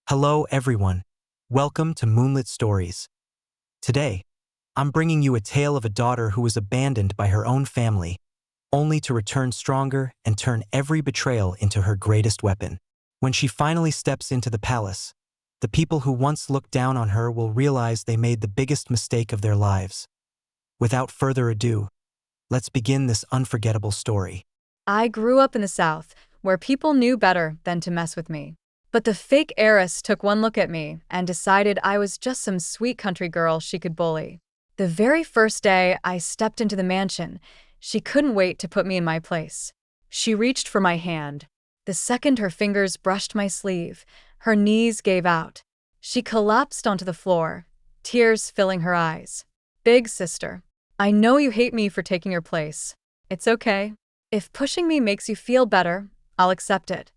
Hello, everyone. Welcome to Moonlit Stories. Today, I'm bringing you a tale of a daughter who was abandoned by her own family, only to return stronger and turn every betrayal into her greatest weapon. When she finally steps into the palace, the people who once looked down on her will realize they made the biggest mistake of their lives. Without further ado, let's begin this unforgettable story. I grew up in the South, where people knew better than to mess with me. But the fake heiress took one look at me and decided I was just some sweet country girl she could bully. The very first day I stepped into the mansion, she couldn't wait to put me in my place. She reached for my hand. The second her fingers brushed my sleeve, her knees gave out. She collapsed onto the floor, tears filling her eyes. "Big sister, I know you hate me for taking your place. It's okay. If pushing me makes you feel better, I'll accept it."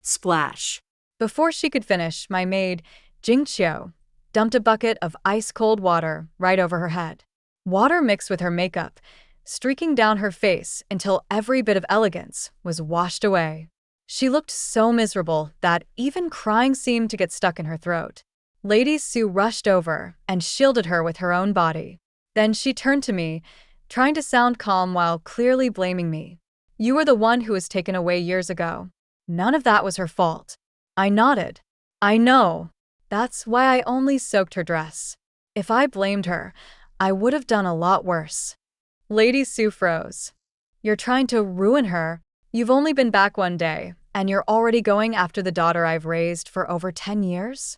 Splash. Before she could finish, my maid, Jingqiu, dumped a bucket of ice-cold water right over her head. Water mixed with her makeup, streaking down her face until every bit of elegance was washed away. She looked so miserable that even crying seemed to get stuck in her throat. Lady Su rushed over and shielded her with her own body. Then she turned to me, trying to sound calm while clearly blaming me. "You were the one who was taken away years ago. None of that was her fault." I nodded. "I know. That's why I only soaked her dress. If I blamed her, I would have done a lot worse." Lady Su froze. "You're trying to ruin her. You've only been back one day, and you're already going after the daughter I've raised for over 10 years?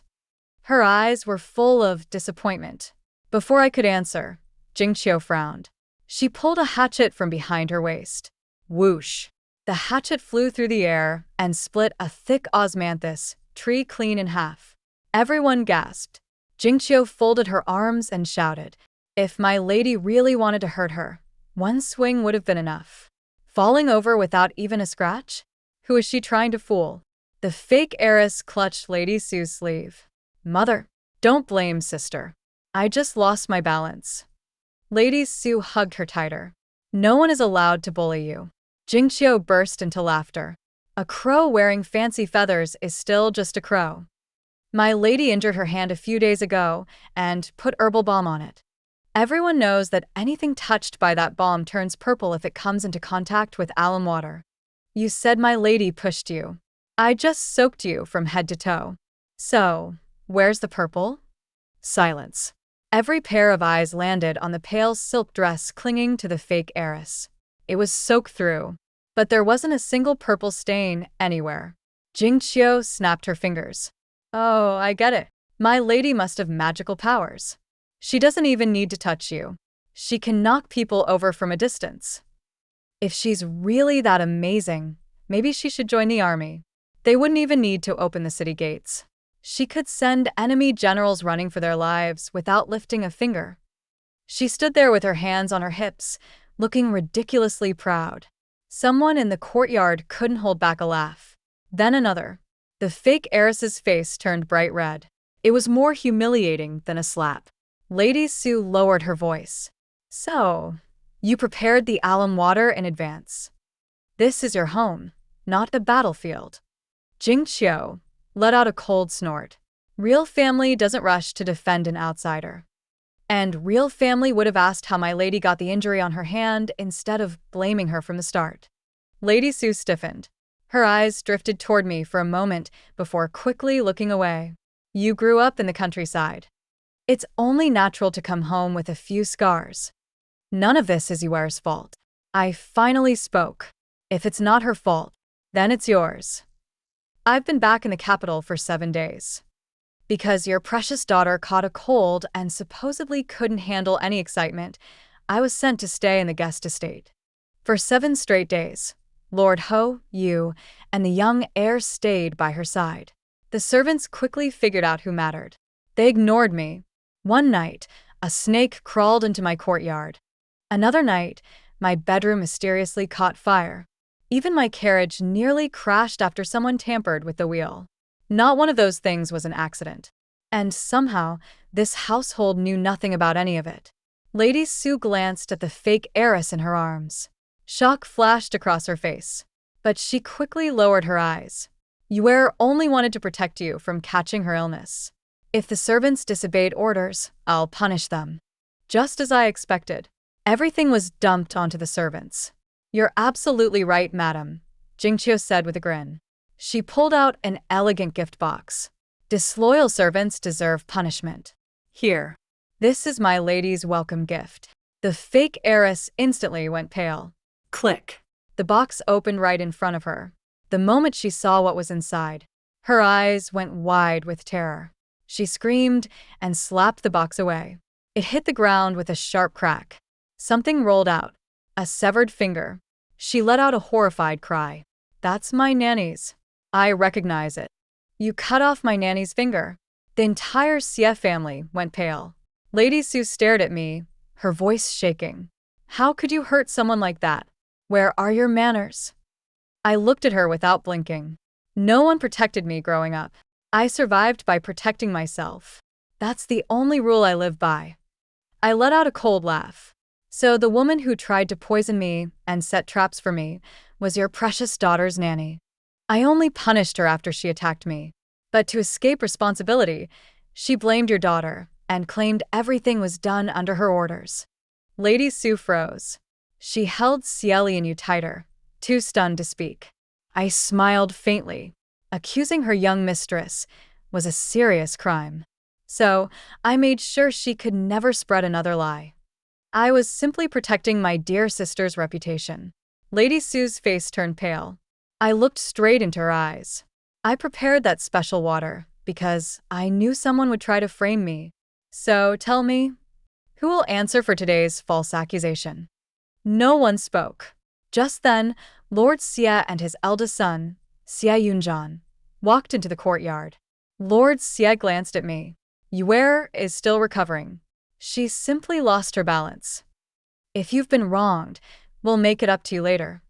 Her eyes were full of disappointment. Before I could answer, Jingqiu frowned. She pulled a hatchet from behind her waist. Whoosh! The hatchet flew through the air and split a thick osmanthus tree clean in half. Everyone gasped. Jingqiu folded her arms and shouted, "If my lady really wanted to hurt her, one swing would have been enough. Falling over without even a scratch? Who is she trying to fool?" The fake heiress clutched Lady Sue's sleeve. "Mother, don't blame sister. I just lost my balance." Lady Sue hugged her tighter. "No one is allowed to bully you." Jingqiu burst into laughter. "A crow wearing fancy feathers is still just a crow. My lady injured her hand a few days ago and put herbal balm on it. Everyone knows that anything touched by that balm turns purple if it comes into contact with alum water. You said my lady pushed you. I just soaked you from head to toe. So, where's the purple?" Silence. Every pair of eyes landed on the pale silk dress clinging to the fake heiress. It was soaked through, but there wasn't a single purple stain anywhere. Jingqiu snapped her fingers. "Oh, I get it. My lady must have magical powers. She doesn't even need to touch you. She can knock people over from a distance. If she's really that amazing, maybe she should join the army. They wouldn't even need to open the city gates. She could send enemy generals running for their lives without lifting a finger." She stood there with her hands on her hips, looking ridiculously proud. Someone in the courtyard couldn't hold back a laugh. Then another. The fake heiress's face turned bright red. It was more humiliating than a slap. Lady Su lowered her voice. "So, you prepared the alum water in advance. This is your home, not the battlefield." Jingqiu let out a cold snort. Real family doesn't rush to defend an outsider. And real family would have asked how my lady got the injury on her hand instead of blaming her from the start. Lady Su stiffened. Her eyes drifted toward me for a moment before quickly looking away. "You grew up in the countryside. It's only natural to come home with a few scars. None of this is Yuer's fault." I finally spoke. "If it's not her fault, then it's yours. I've been back in the capital for 7 days. Because your precious daughter caught a cold and supposedly couldn't handle any excitement, I was sent to stay in the guest estate. For 7 straight days, Lord Ho, you, and the young heir stayed by her side. The servants quickly figured out who mattered. They ignored me. One night, a snake crawled into my courtyard. Another night, my bedroom mysteriously caught fire. Even my carriage nearly crashed after someone tampered with the wheel. Not one of those things was an accident. And somehow, this household knew nothing about any of it." Lady Su glanced at the fake heiress in her arms. Shock flashed across her face. But she quickly lowered her eyes. Yue only wanted to protect you from catching her illness. If the servants disobeyed orders, I'll punish them. Just as I expected, everything was dumped onto the servants. You're absolutely right, madam, Jingqiu said with a grin. She pulled out an elegant gift box. Disloyal servants deserve punishment. Here. This is my lady's welcome gift. The fake heiress instantly went pale. Click. The box opened right in front of her. The moment she saw what was inside, her eyes went wide with terror. She screamed and slapped the box away. It hit the ground with a sharp crack. Something rolled out. A severed finger. She let out a horrified cry. That's my nanny's. I recognize it. You cut off my nanny's finger. The entire Xie family went pale. Lady Su stared at me, her voice shaking. How could you hurt someone like that? Where are your manners? I looked at her without blinking. No one protected me growing up. I survived by protecting myself. That's the only rule I live by. I let out a cold laugh. So the woman who tried to poison me and set traps for me was your precious daughter's nanny. I only punished her after she attacked me. But to escape responsibility, she blamed your daughter and claimed everything was done under her orders. Lady Su froze. She held Xie and you tighter, too stunned to speak. I smiled faintly. Accusing her young mistress was a serious crime. So I made sure she could never spread another lie. I was simply protecting my dear sister's reputation. Lady Su's face turned pale. I looked straight into her eyes. I prepared that special water because I knew someone would try to frame me. So tell me, who will answer for today's false accusation? No one spoke. Just then, Lord Xie and his eldest son, Xie Yunzhan, walked into the courtyard. Lord Xie glanced at me. Yue is still recovering. She simply lost her balance. If you've been wronged, we'll make it up to you later.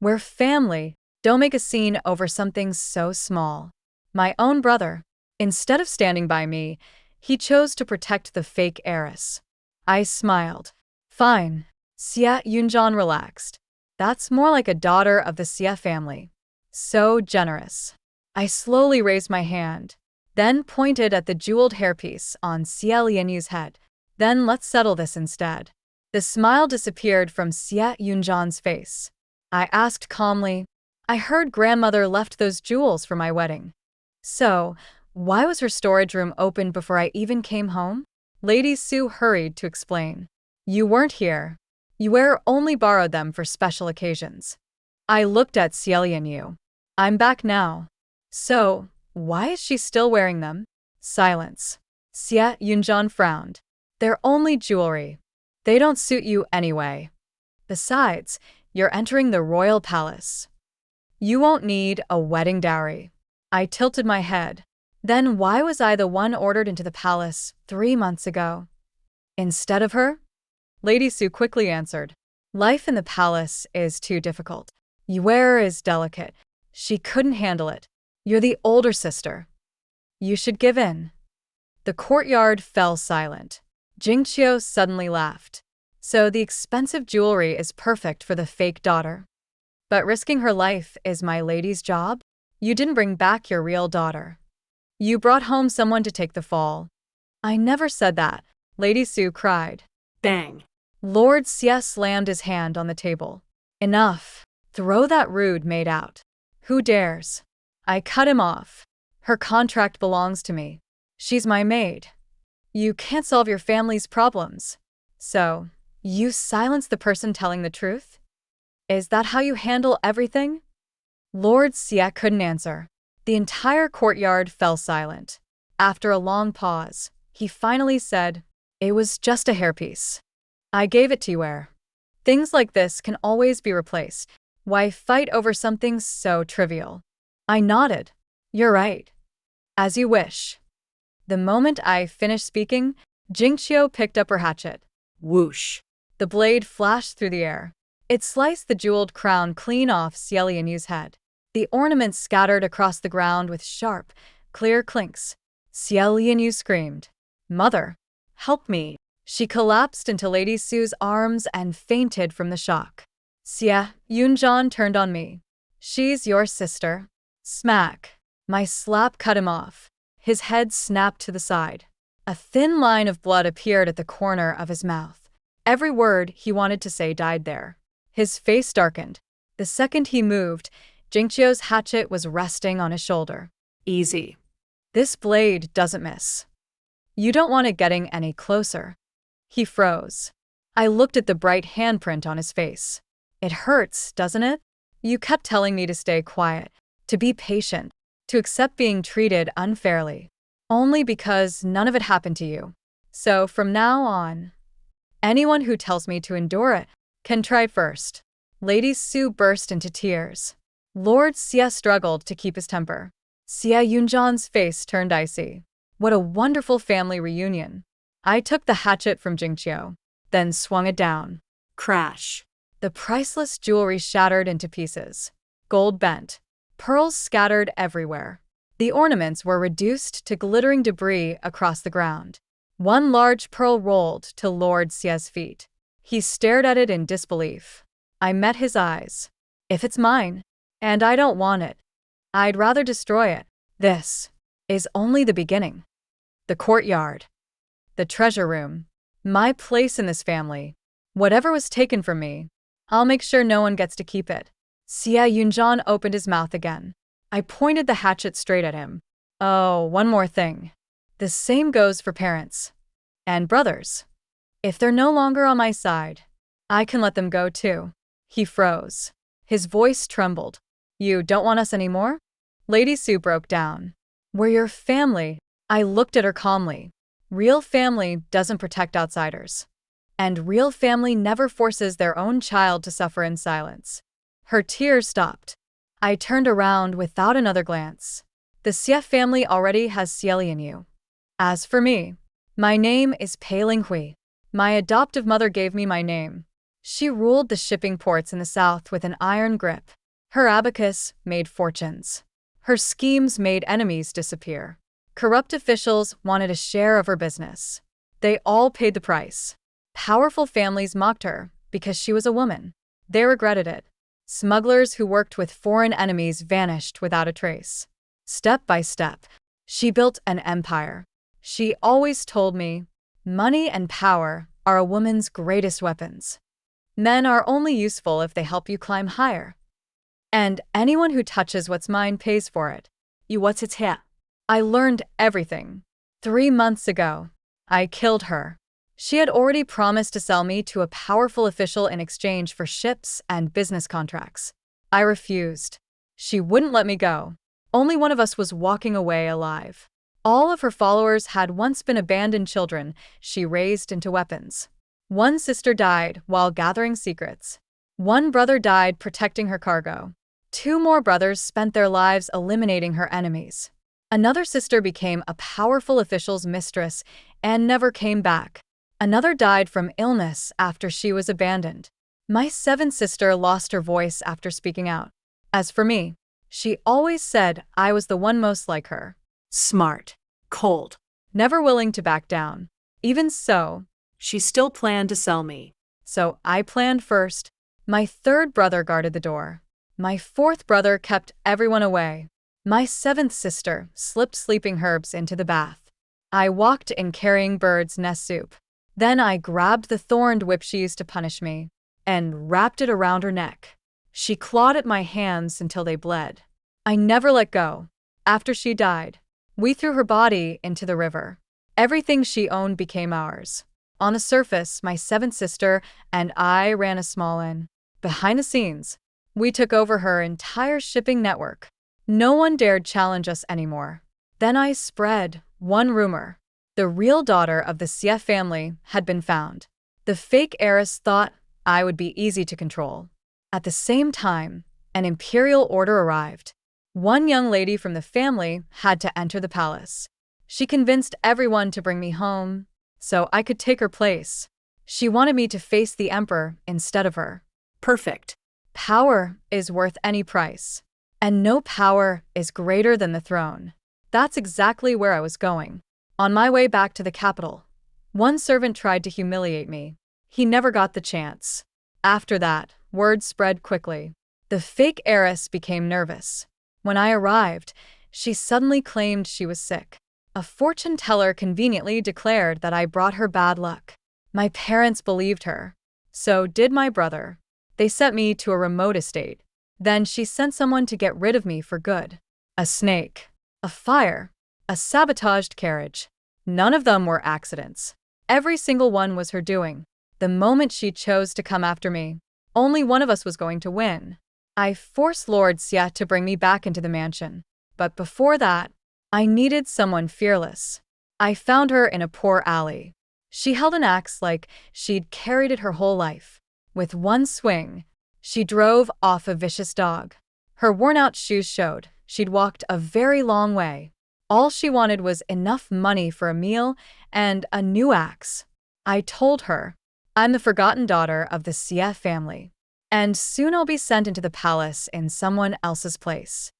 We're family. Don't make a scene over something so small. My own brother, instead of standing by me, he chose to protect the fake heiress. I smiled. Fine. Xie Yunzhan relaxed. That's more like a daughter of the Xie family. So generous. I slowly raised my hand, then pointed at the jeweled hairpiece on Xie Lianyu's head. Then let's settle this instead. The smile disappeared from Xie Yunzhan's face. I asked calmly, I heard grandmother left those jewels for my wedding. So, why was her storage room opened before I even came home? Lady Su hurried to explain. You weren't here. Yue only borrowed them for special occasions. I looked at Xie Lianyu. I'm back now. So, why is she still wearing them? Silence. Xie Yunzhan frowned. They're only jewelry. They don't suit you anyway. Besides, you're entering the royal palace. You won't need a wedding dowry. I tilted my head. Then why was I the one ordered into the palace 3 months ago? Instead of her? Lady Su quickly answered. Life in the palace is too difficult. Yue is delicate. She couldn't handle it. You're the older sister. You should give in. The courtyard fell silent. Jingqiu suddenly laughed. So the expensive jewelry is perfect for the fake daughter. But risking her life is my lady's job? You didn't bring back your real daughter. You brought home someone to take the fall. I never said that, Lady Su cried. Bang. Lord Xie slammed his hand on the table. Enough. Throw that rude maid out. Who dares? I cut him off. Her contract belongs to me. She's my maid. You can't solve your family's problems. So, you silence the person telling the truth? Is that how you handle everything? Lord Xie couldn't answer. The entire courtyard fell silent. After a long pause, he finally said, It was just a hairpiece. I gave it to Yue. Things like this can always be replaced. Why fight over something so trivial? I nodded. You're right. As you wish. The moment I finished speaking, Jingqiu picked up her hatchet. Whoosh. The blade flashed through the air. It sliced the jeweled crown clean off Xie Lianyu's head. The ornaments scattered across the ground with sharp, clear clinks. Xie Lianyu screamed. Mother, help me. She collapsed into Lady Su's arms and fainted from the shock. Xie Yunzhan turned on me. She's your sister. Smack. My slap cut him off. His head snapped to the side. A thin line of blood appeared at the corner of his mouth. Every word he wanted to say died there. His face darkened. The second he moved, Jingqiu's hatchet was resting on his shoulder. Easy. This blade doesn't miss. You don't want it getting any closer. He froze. I looked at the bright handprint on his face. It hurts, doesn't it? You kept telling me to stay quiet, to be patient, to accept being treated unfairly. Only because none of it happened to you. So from now on, anyone who tells me to endure it can try first. Lady Su burst into tears. Lord Xie struggled to keep his temper. Xie Yunzhan's face turned icy. What a wonderful family reunion. I took the hatchet from Jingqiu, then swung it down. Crash. The priceless jewelry shattered into pieces. Gold bent. Pearls scattered everywhere. The ornaments were reduced to glittering debris across the ground. One large pearl rolled to Lord Xie's feet. He stared at it in disbelief. I met his eyes. If it's mine, and I don't want it, I'd rather destroy it. This is only the beginning. The courtyard. The treasure room. My place in this family. Whatever was taken from me, I'll make sure no one gets to keep it. Xie Yunzhan opened his mouth again. I pointed the hatchet straight at him. Oh, one more thing. The same goes for parents. And brothers. If they're no longer on my side, I can let them go too. He froze. His voice trembled. You don't want us anymore? Lady Su broke down. We're your family. I looked at her calmly. Real family doesn't protect outsiders. And real family never forces their own child to suffer in silence. Her tears stopped. I turned around without another glance. The Xie family already has Xieli in you. As for me, my name is Pei Linghui. My adoptive mother gave me my name. She ruled the shipping ports in the south with an iron grip. Her abacus made fortunes. Her schemes made enemies disappear. Corrupt officials wanted a share of her business. They all paid the price. Powerful families mocked her because she was a woman. They regretted it. Smugglers who worked with foreign enemies vanished without a trace. Step by step, she built an empire. She always told me, money and power are a woman's greatest weapons. Men are only useful if they help you climb higher. And anyone who touches what's mine pays for it. You what's its here? I learned everything. 3 months ago, I killed her. She had already promised to sell me to a powerful official in exchange for ships and business contracts. I refused. She wouldn't let me go. Only one of us was walking away alive. All of her followers had once been abandoned children she raised into weapons. One sister died while gathering secrets. One brother died protecting her cargo. 2 more brothers spent their lives eliminating her enemies. Another sister became a powerful official's mistress and never came back. Another died from illness after she was abandoned. My 7th sister lost her voice after speaking out. As for me, she always said I was the one most like her. Smart, cold, never willing to back down. Even so, she still planned to sell me. So I planned first. My 3rd brother guarded the door. My 4th brother kept everyone away. My 7th sister slipped sleeping herbs into the bath. I walked in carrying bird's nest soup. Then I grabbed the thorned whip she used to punish me and wrapped it around her neck. She clawed at my hands until they bled. I never let go. After she died, we threw her body into the river. Everything she owned became ours. On the surface, my 7th sister and I ran a small inn. Behind the scenes, we took over her entire shipping network. No one dared challenge us anymore. Then I spread one rumor. The real daughter of the Xie family had been found. The fake heiress thought I would be easy to control. At the same time, an imperial order arrived. One young lady from the family had to enter the palace. She convinced everyone to bring me home, so I could take her place. She wanted me to face the emperor instead of her. Perfect. Power is worth any price. And no power is greater than the throne. That's exactly where I was going. On my way back to the capital, one servant tried to humiliate me. He never got the chance. After that, word spread quickly. The fake heiress became nervous. When I arrived, she suddenly claimed she was sick. A fortune teller conveniently declared that I brought her bad luck. My parents believed her. So did my brother. They sent me to a remote estate. Then she sent someone to get rid of me for good. A snake, a fire, a sabotaged carriage. None of them were accidents. Every single one was her doing. The moment she chose to come after me, only one of us was going to win. I forced Lord Xie to bring me back into the mansion. But before that, I needed someone fearless. I found her in a poor alley. She held an axe like she'd carried it her whole life. With one swing, she drove off a vicious dog. Her worn-out shoes showed she'd walked a very long way. All she wanted was enough money for a meal and a new axe. I told her, I'm the forgotten daughter of the Xie family, and soon I'll be sent into the palace in someone else's place.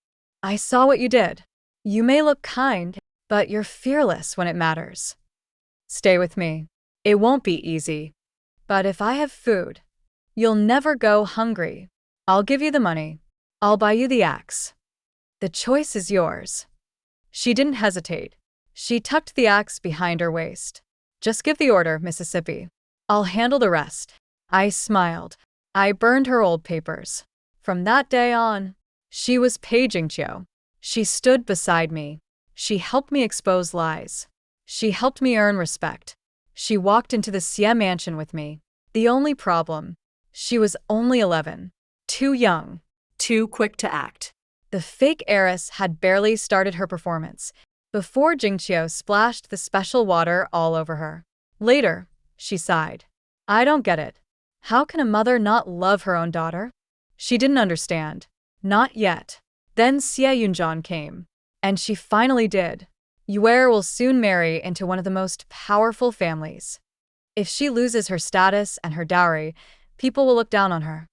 I saw what you did. You may look kind, but you're fearless when it matters. Stay with me. It won't be easy. But if I have food, you'll never go hungry. I'll give you the money. I'll buy you the axe. The choice is yours. She didn't hesitate. She tucked the axe behind her waist. Just give the order, Mississippi. I'll handle the rest. I smiled. I burned her old papers. From that day on, she was paging Chio. She stood beside me. She helped me expose lies. She helped me earn respect. She walked into the Xie mansion with me. The only problem, she was only 11. Too young. Too quick to act. The fake heiress had barely started her performance before Jingqiu splashed the special water all over her. Later, she sighed. I don't get it. How can a mother not love her own daughter? She didn't understand. Not yet. Then Xie Yunjian came. And she finally did. Yuer will soon marry into one of the most powerful families. If she loses her status and her dowry, people will look down on her.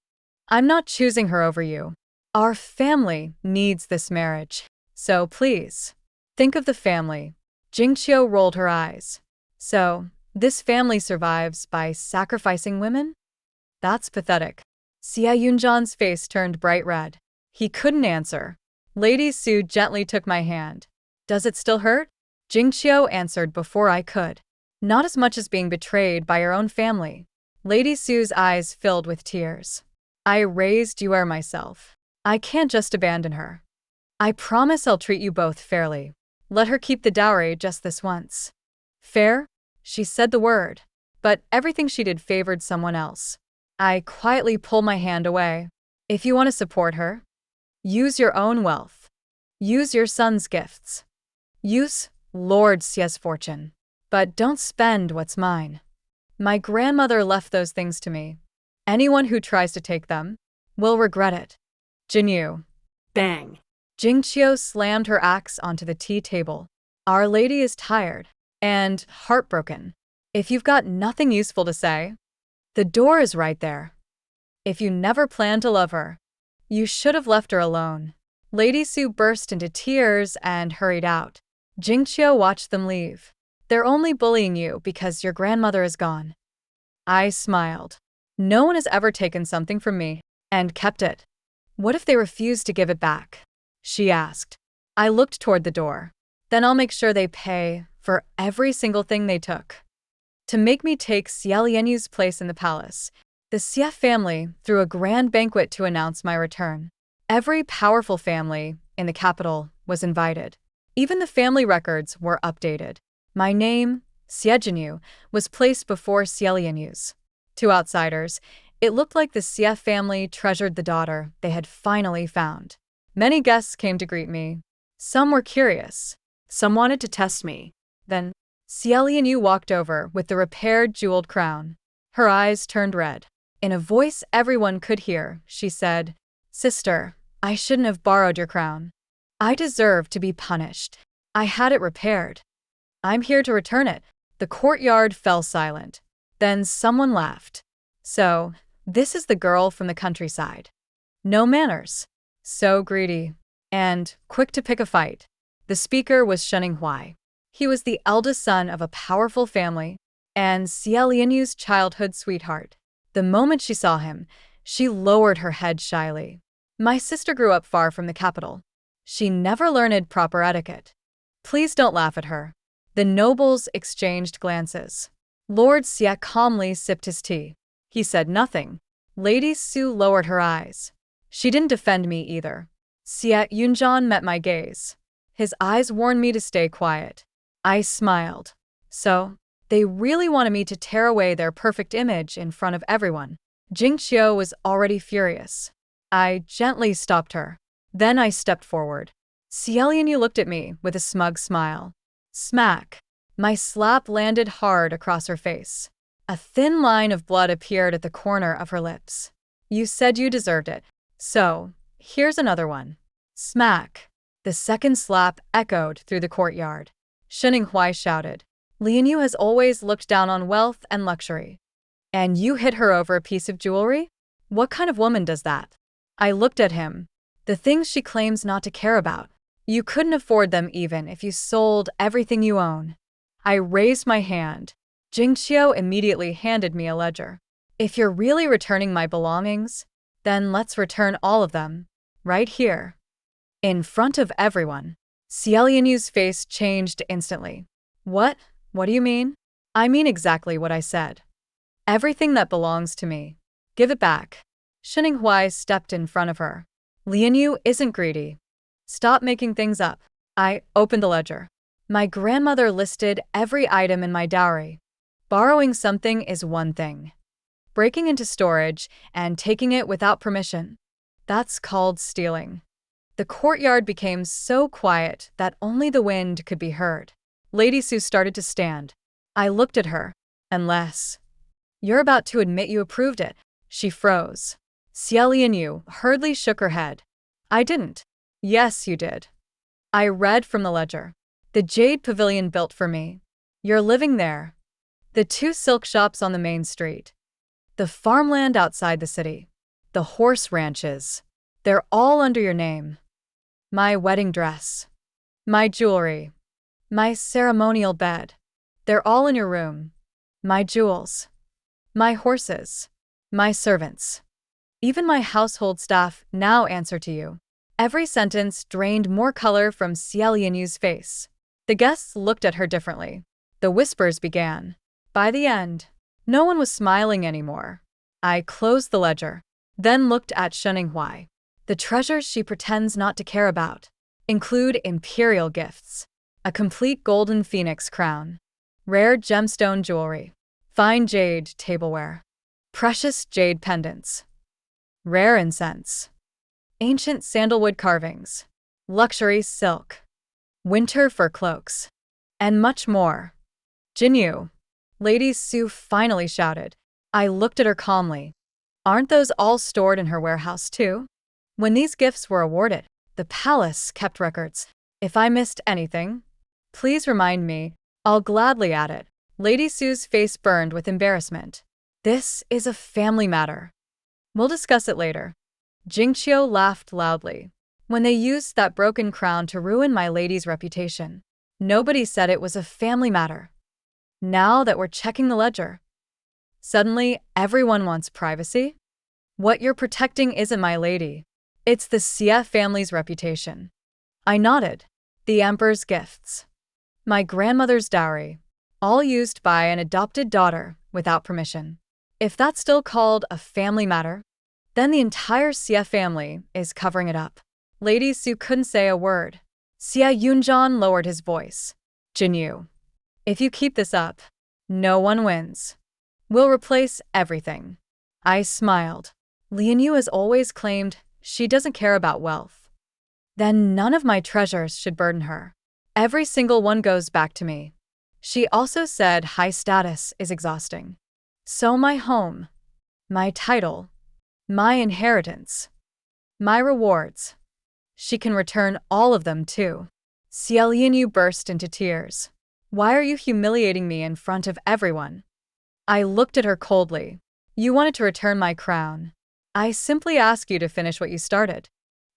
I'm not choosing her over you. Our family needs this marriage. So please, think of the family. Jingqiu rolled her eyes. So, this family survives by sacrificing women? That's pathetic. Xie Yunjian's face turned bright red. He couldn't answer. Lady Su gently took my hand. Does it still hurt? Jingqiu answered before I could. Not as much as being betrayed by your own family. Lady Su's eyes filled with tears. I raised Yuer myself. I can't just abandon her. I promise I'll treat you both fairly. Let her keep the dowry just this once. Fair? She said the word, but everything she did favored someone else. I quietly pulled my hand away. If you want to support her, use your own wealth. Use your son's gifts. Use Lord Xie's fortune. But don't spend what's mine. My grandmother left those things to me. Anyone who tries to take them will regret it. Jinyu. Bang. Jingqiu slammed her axe onto the tea table. Our lady is tired and heartbroken. If you've got nothing useful to say, the door is right there. If you never planned to love her, you should have left her alone. Lady Su burst into tears and hurried out. Jingqiu watched them leave. They're only bullying you because your grandmother is gone. I smiled. No one has ever taken something from me and kept it. What if they refuse to give it back? She asked. I looked toward the door. Then I'll make sure they pay for every single thing they took. To make me take Xie Lianyu's place in the palace, the Xie family threw a grand banquet to announce my return. Every powerful family in the capital was invited. Even the family records were updated. My name, Xie Jinyu, was placed before Xie Lianyu's. To outsiders, it looked like the Xie family treasured the daughter they had finally found. Many guests came to greet me. Some were curious. Some wanted to test me. Then, Xie Lianyu walked over with the repaired jeweled crown. Her eyes turned red. In a voice everyone could hear, she said, Sister, I shouldn't have borrowed your crown. I deserve to be punished. I had it repaired. I'm here to return it. The courtyard fell silent. Then someone laughed. So, this is the girl from the countryside. No manners. So greedy. And quick to pick a fight. The speaker was Shenning Huai. He was the eldest son of a powerful family and Xie Lianyu's childhood sweetheart. The moment she saw him, she lowered her head shyly. My sister grew up far from the capital. She never learned proper etiquette. Please don't laugh at her. The nobles exchanged glances. Lord Xie calmly sipped his tea. He said nothing. Lady Su lowered her eyes. She didn't defend me either. Xie Yunjian met my gaze. His eyes warned me to stay quiet. I smiled. So, they really wanted me to tear away their perfect image in front of everyone. Jingqiu was already furious. I gently stopped her. Then I stepped forward. Xiaolianyu looked at me with a smug smile. Smack. My slap landed hard across her face. A thin line of blood appeared at the corner of her lips. You said you deserved it. So, here's another one. Smack. The second slap echoed through the courtyard. Sheninghuai shouted. Lianyu has always looked down on wealth and luxury. And you hit her over a piece of jewelry? What kind of woman does that? I looked at him. The things she claims not to care about. You couldn't afford them even if you sold everything you own. I raised my hand. Jingqiu immediately handed me a ledger. If you're really returning my belongings, then let's return all of them. Right here. In front of everyone. Xiaolianyu's face changed instantly. What? What do you mean? I mean exactly what I said. Everything that belongs to me. Give it back. Sheninghuai stepped in front of her. Lianyu isn't greedy. Stop making things up. I opened the ledger. My grandmother listed every item in my dowry. Borrowing something is one thing. Breaking into storage and taking it without permission. That's called stealing. The courtyard became so quiet that only the wind could be heard. Lady Su started to stand. I looked at her. Unless you're about to admit you approved it. She froze. Xiaolianyu hurriedly shook her head. I didn't. Yes, you did. I read from the ledger. The Jade Pavilion built for me. You're living there. The 2 silk shops on the main street. The farmland outside the city. The horse ranches. They're all under your name. My wedding dress. My jewelry. My ceremonial bed. They're all in your room. My jewels. My horses. My servants. Even my household staff now answer to you. Every sentence drained more color from Xiaolianyu's face. The guests looked at her differently. The whispers began. By the end, no one was smiling anymore. I closed the ledger, then looked at Sheninghuai. The treasures she pretends not to care about include imperial gifts, a complete golden phoenix crown, rare gemstone jewelry, fine jade tableware, precious jade pendants, rare incense, ancient sandalwood carvings, luxury silk, winter fur cloaks, and much more. Jinyu, Lady Su finally shouted. I looked at her calmly. Aren't those all stored in her warehouse too? When these gifts were awarded, the palace kept records. If I missed anything, please remind me. I'll gladly add it. Lady Su's face burned with embarrassment. This is a family matter. We'll discuss it later. Jingqiu laughed loudly. When they used that broken crown to ruin my lady's reputation, nobody said it was a family matter. Now that we're checking the ledger, suddenly everyone wants privacy? What you're protecting isn't my lady. It's the Xie family's reputation. I nodded. The emperor's gifts. My grandmother's dowry. All used by an adopted daughter without permission. If that's still called a family matter, then the entire Xie family is covering it up. Lady Su couldn't say a word. Xie Yunjian lowered his voice. Jinyu, if you keep this up, no one wins. We'll replace everything. I smiled. Lianyu has always claimed she doesn't care about wealth. Then none of my treasures should burden her. Every single one goes back to me. She also said high status is exhausting. So my home, my title, my inheritance, my rewards. She can return all of them too. Xiaolianyu burst into tears. Why are you humiliating me in front of everyone? I looked at her coldly. You wanted to return my crown. I simply ask you to finish what you started.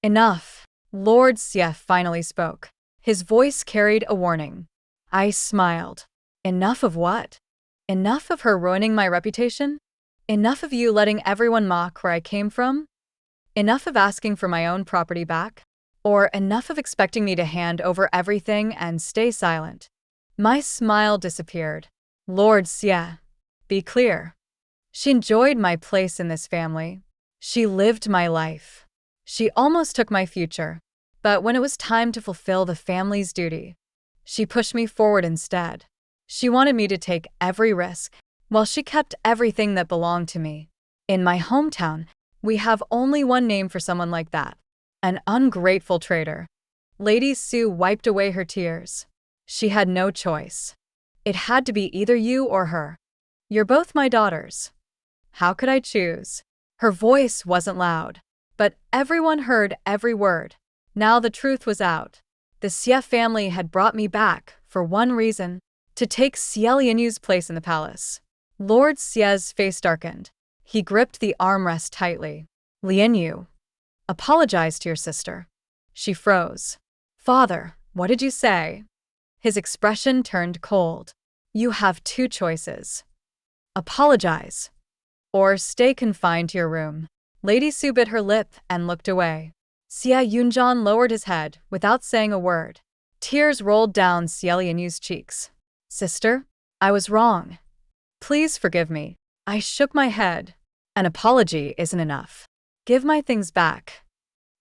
Enough. Lord Xie finally spoke. His voice carried a warning. I smiled. Enough of what? Enough of her ruining my reputation? Enough of you letting everyone mock where I came from? Enough of asking for my own property back? Or enough of expecting me to hand over everything and stay silent? My smile disappeared. Lord Xie, be clear. She enjoyed my place in this family. She lived my life. She almost took my future. But when it was time to fulfill the family's duty, she pushed me forward instead. She wanted me to take every risk, while she kept everything that belonged to me. In my hometown, we have only one name for someone like that: an ungrateful traitor. Lady Sue wiped away her tears. She had no choice. It had to be either you or her. You're both my daughters. How could I choose? Her voice wasn't loud, but everyone heard every word. Now the truth was out. The Xie family had brought me back for one reason: to take Xie Lianyu's place in the palace. Lord Xie's face darkened. He gripped the armrest tightly. Lianyu, apologize to your sister. She froze. Father, what did you say? His expression turned cold. You have two choices. Apologize, or stay confined to your room. Lady Su bit her lip and looked away. Xie Yunjian lowered his head without saying a word. Tears rolled down Xie Lianyu's cheeks. Sister, I was wrong. Please forgive me. I shook my head. An apology isn't enough. Give my things back.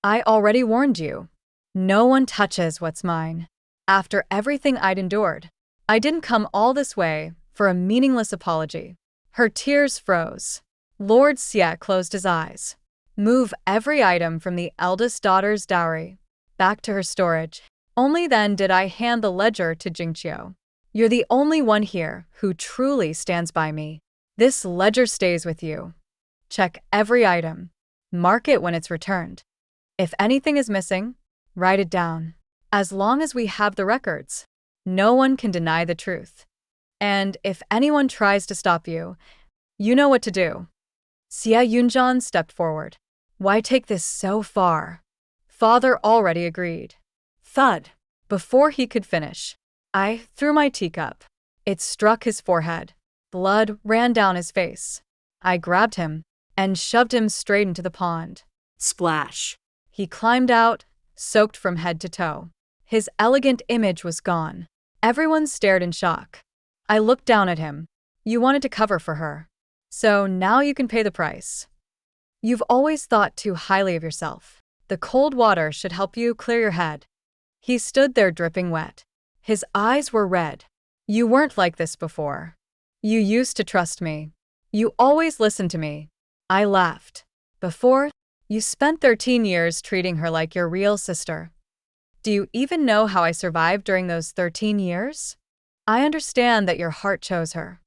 I already warned you. No one touches what's mine. After everything I'd endured, I didn't come all this way for a meaningless apology. Her tears froze. Lord Xie closed his eyes. Move every item from the eldest daughter's dowry back to her storage. Only then did I hand the ledger to Jingqiu. You're the only one here who truly stands by me. This ledger stays with you. Check every item. Mark it when it's returned. If anything is missing, write it down. As long as we have the records, no one can deny the truth. And if anyone tries to stop you, you know what to do. Xie Yunjian stepped forward. Why take this so far? Father already agreed. Thud. Before he could finish, I threw my teacup. It struck his forehead. Blood ran down his face. I grabbed him and shoved him straight into the pond. Splash. He climbed out, soaked from head to toe. His elegant image was gone. Everyone stared in shock. I looked down at him. You wanted to cover for her. So now you can pay the price. You've always thought too highly of yourself. The cold water should help you clear your head. He stood there dripping wet. His eyes were red. You weren't like this before. You used to trust me. You always listened to me. I laughed. Before, you spent 13 years treating her like your real sister. Do you even know how I survived during those 13 years? I understand that your heart chose her.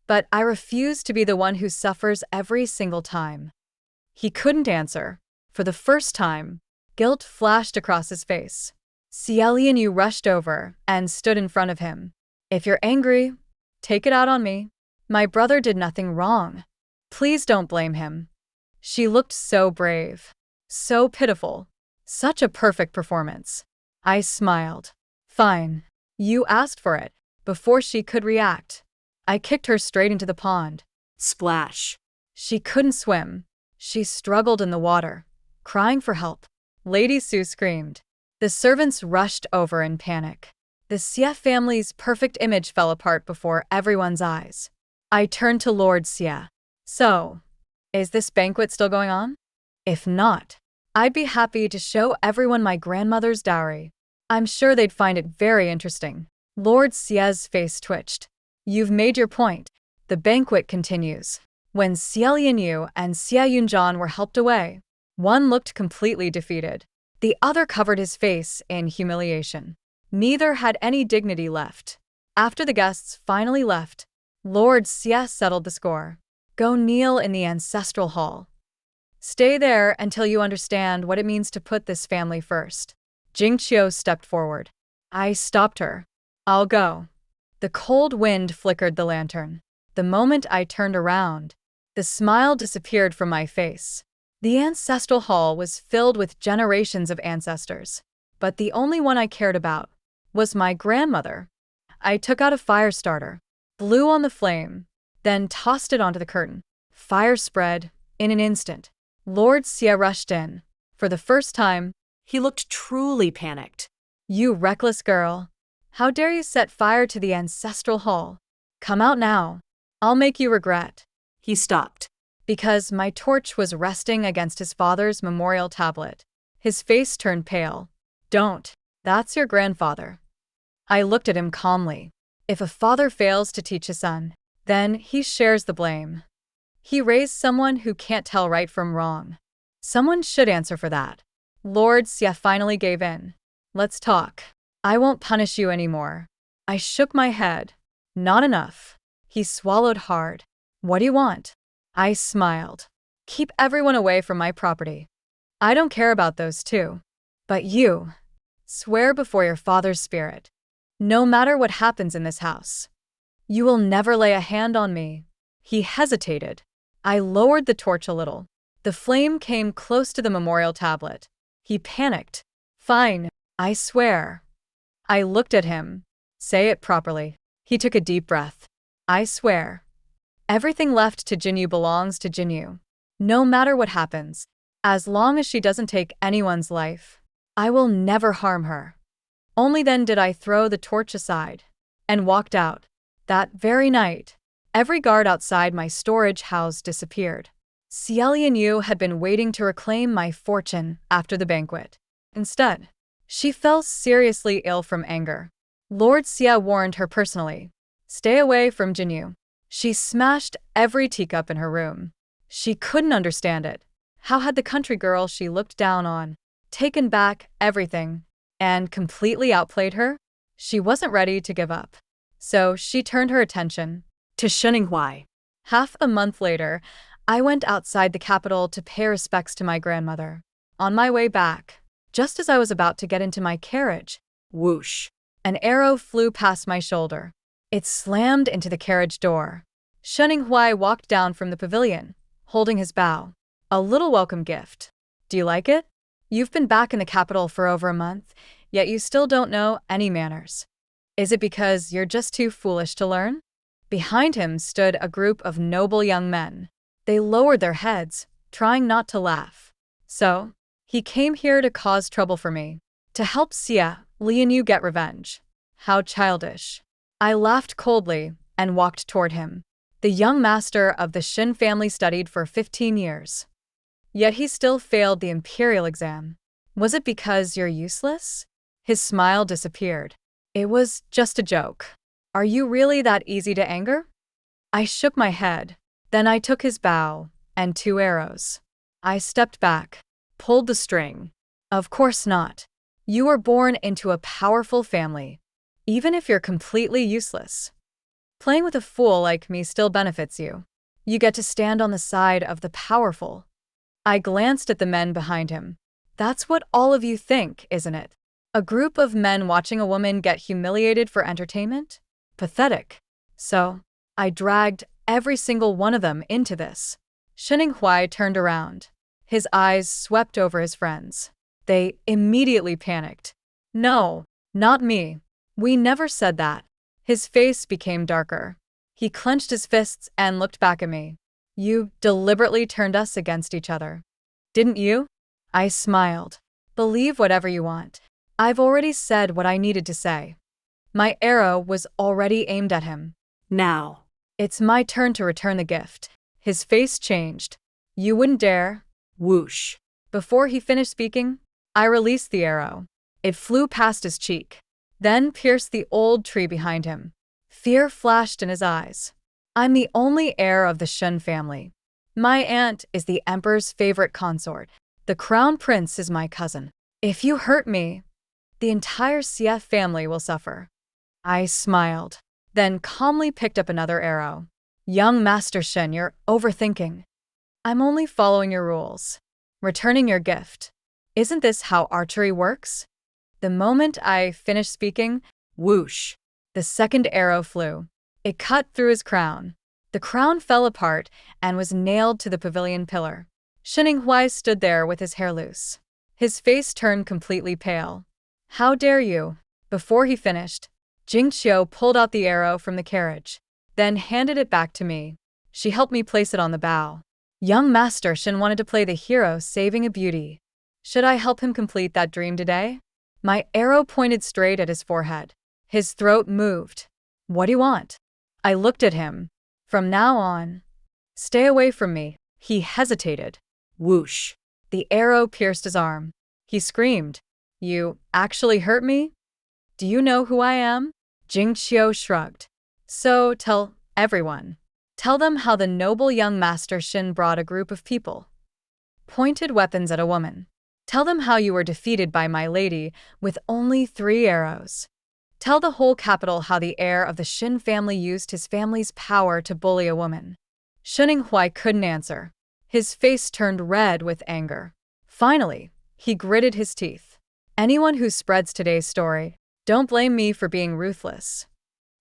But I refuse to be the one who suffers every single time. He couldn't answer. For the first time, guilt flashed across his face. Xie Lianyu rushed over and stood in front of him. If you're angry, take it out on me. My brother did nothing wrong. Please don't blame him. She looked so brave, so pitiful, such a perfect performance. I smiled. Fine. You asked for it. Before she could react, I kicked her straight into the pond. Splash. She couldn't swim. She struggled in the water, crying for help. Lady Sue screamed. The servants rushed over in panic. The Xie family's perfect image fell apart before everyone's eyes. I turned to Lord Xie. So, is this banquet still going on? If not, I'd be happy to show everyone my grandmother's dowry. I'm sure they'd find it very interesting. Lord Xie's face twitched. You've made your point. The banquet continues. When Xie Lianyu and Xie Yunjian were helped away, one looked completely defeated. The other covered his face in humiliation. Neither had any dignity left. After the guests finally left, Lord Xie settled the score. Go kneel in the ancestral hall. Stay there until you understand what it means to put this family first. Jingqiu stepped forward. I stopped her. I'll go. The cold wind flickered the lantern. The moment I turned around, the smile disappeared from my face. The ancestral hall was filled with generations of ancestors, but the only one I cared about was my grandmother. I took out a fire starter, blew on the flame, then tossed it onto the curtain. Fire spread in an instant. Lord Xie rushed in. For the first time, He looked truly panicked. You reckless girl. How dare you set fire to the ancestral hall? Come out now. I'll make you regret. He stopped. Because my torch was resting against his father's memorial tablet. His face turned pale. Don't. That's your grandfather. I looked at him calmly. If a father fails to teach his son, then he shares the blame. He raised someone who can't tell right from wrong. Someone should answer for that. Lord Xia finally gave in. Let's talk. I won't punish you anymore. I shook my head. Not enough. He swallowed hard. What do you want? I smiled. Keep everyone away from my property. I don't care about those two. But you. Swear before your father's spirit. No matter what happens in this house. You will never lay a hand on me. He hesitated. I lowered the torch a little. The flame came close to the memorial tablet. He panicked. Fine, I swear. I looked at him. Say it properly. He took a deep breath. I swear. Everything left to Jinyu belongs to Jinyu. No matter what happens, as long as she doesn't take anyone's life, I will never harm her. Only then did I throw the torch aside and walked out. That very night, every guard outside my storage house disappeared. Cielian Yu had been waiting to reclaim my fortune after the banquet. Instead, she fell seriously ill from anger. Lord Xia warned her personally. Stay away from Jinyu. She smashed every teacup in her room. She couldn't understand it. How had the country girl she looked down on taken back everything and completely outplayed her? She wasn't ready to give up. So she turned her attention to Sheninghuai. Half a month later, I went outside the capital to pay respects to my grandmother. On my way back, just as I was about to get into my carriage, whoosh, an arrow flew past my shoulder. It slammed into the carriage door. Sheninghuai walked down from the pavilion, holding his bow. A little welcome gift. Do you like it? You've been back in the capital for over a month, yet you still don't know any manners. Is it because you're just too foolish to learn? Behind him stood a group of noble young men. They lowered their heads, trying not to laugh. So, he came here to cause trouble for me. To help Xia, Lianyu get revenge. How childish. I laughed coldly and walked toward him. The young master of the Shin family studied for 15 years. Yet he still failed the imperial exam. Was it because you're useless? His smile disappeared. It was just a joke. Are you really that easy to anger? I shook my head. Then I took his bow and 2 arrows. I stepped back, pulled the string. Of course not. You were born into a powerful family, even if you're completely useless. Playing with a fool like me still benefits you. You get to stand on the side of the powerful. I glanced at the men behind him. That's what all of you think, isn't it? A group of men watching a woman get humiliated for entertainment? Pathetic. So, I dragged every single one of them into this. Sheninghuai turned around. His eyes swept over his friends. They immediately panicked. No, not me. We never said that. His face became darker. He clenched his fists and looked back at me. You deliberately turned us against each other. Didn't you? I smiled. Believe whatever you want. I've already said what I needed to say. My arrow was already aimed at him. Now. It's my turn to return the gift. His face changed. You wouldn't dare. Whoosh. Before he finished speaking, I released the arrow. It flew past his cheek, then pierced the old tree behind him. Fear flashed in his eyes. I'm the only heir of the Shen family. My aunt is the emperor's favorite consort. The crown prince is my cousin. If you hurt me, the entire CF family will suffer. I smiled, then calmly picked up another arrow. Young Master Shen, you're overthinking. I'm only following your rules. Returning your gift. Isn't this how archery works? The moment I finished speaking, whoosh, the second arrow flew. It cut through his crown. The crown fell apart and was nailed to the pavilion pillar. Sheninghuai stood there with his hair loose. His face turned completely pale. How dare you? Before he finished, Jingqiu pulled out the arrow from the carriage, then handed it back to me. She helped me place it on the bow. Young Master Shen wanted to play the hero saving a beauty. Should I help him complete that dream today? My arrow pointed straight at his forehead. His throat moved. What do you want? I looked at him. From now on, stay away from me. He hesitated. Whoosh. The arrow pierced his arm. He screamed. You actually hurt me? Do you know who I am? Jingqiu shrugged. So tell everyone. Tell them how the noble young master Shin brought a group of people. Pointed weapons at a woman. Tell them how you were defeated by my lady with only 3 arrows. Tell the whole capital how the heir of the Shin family used his family's power to bully a woman. Shuning Huai couldn't answer. His face turned red with anger. Finally, he gritted his teeth. Anyone who spreads today's story, don't blame me for being ruthless.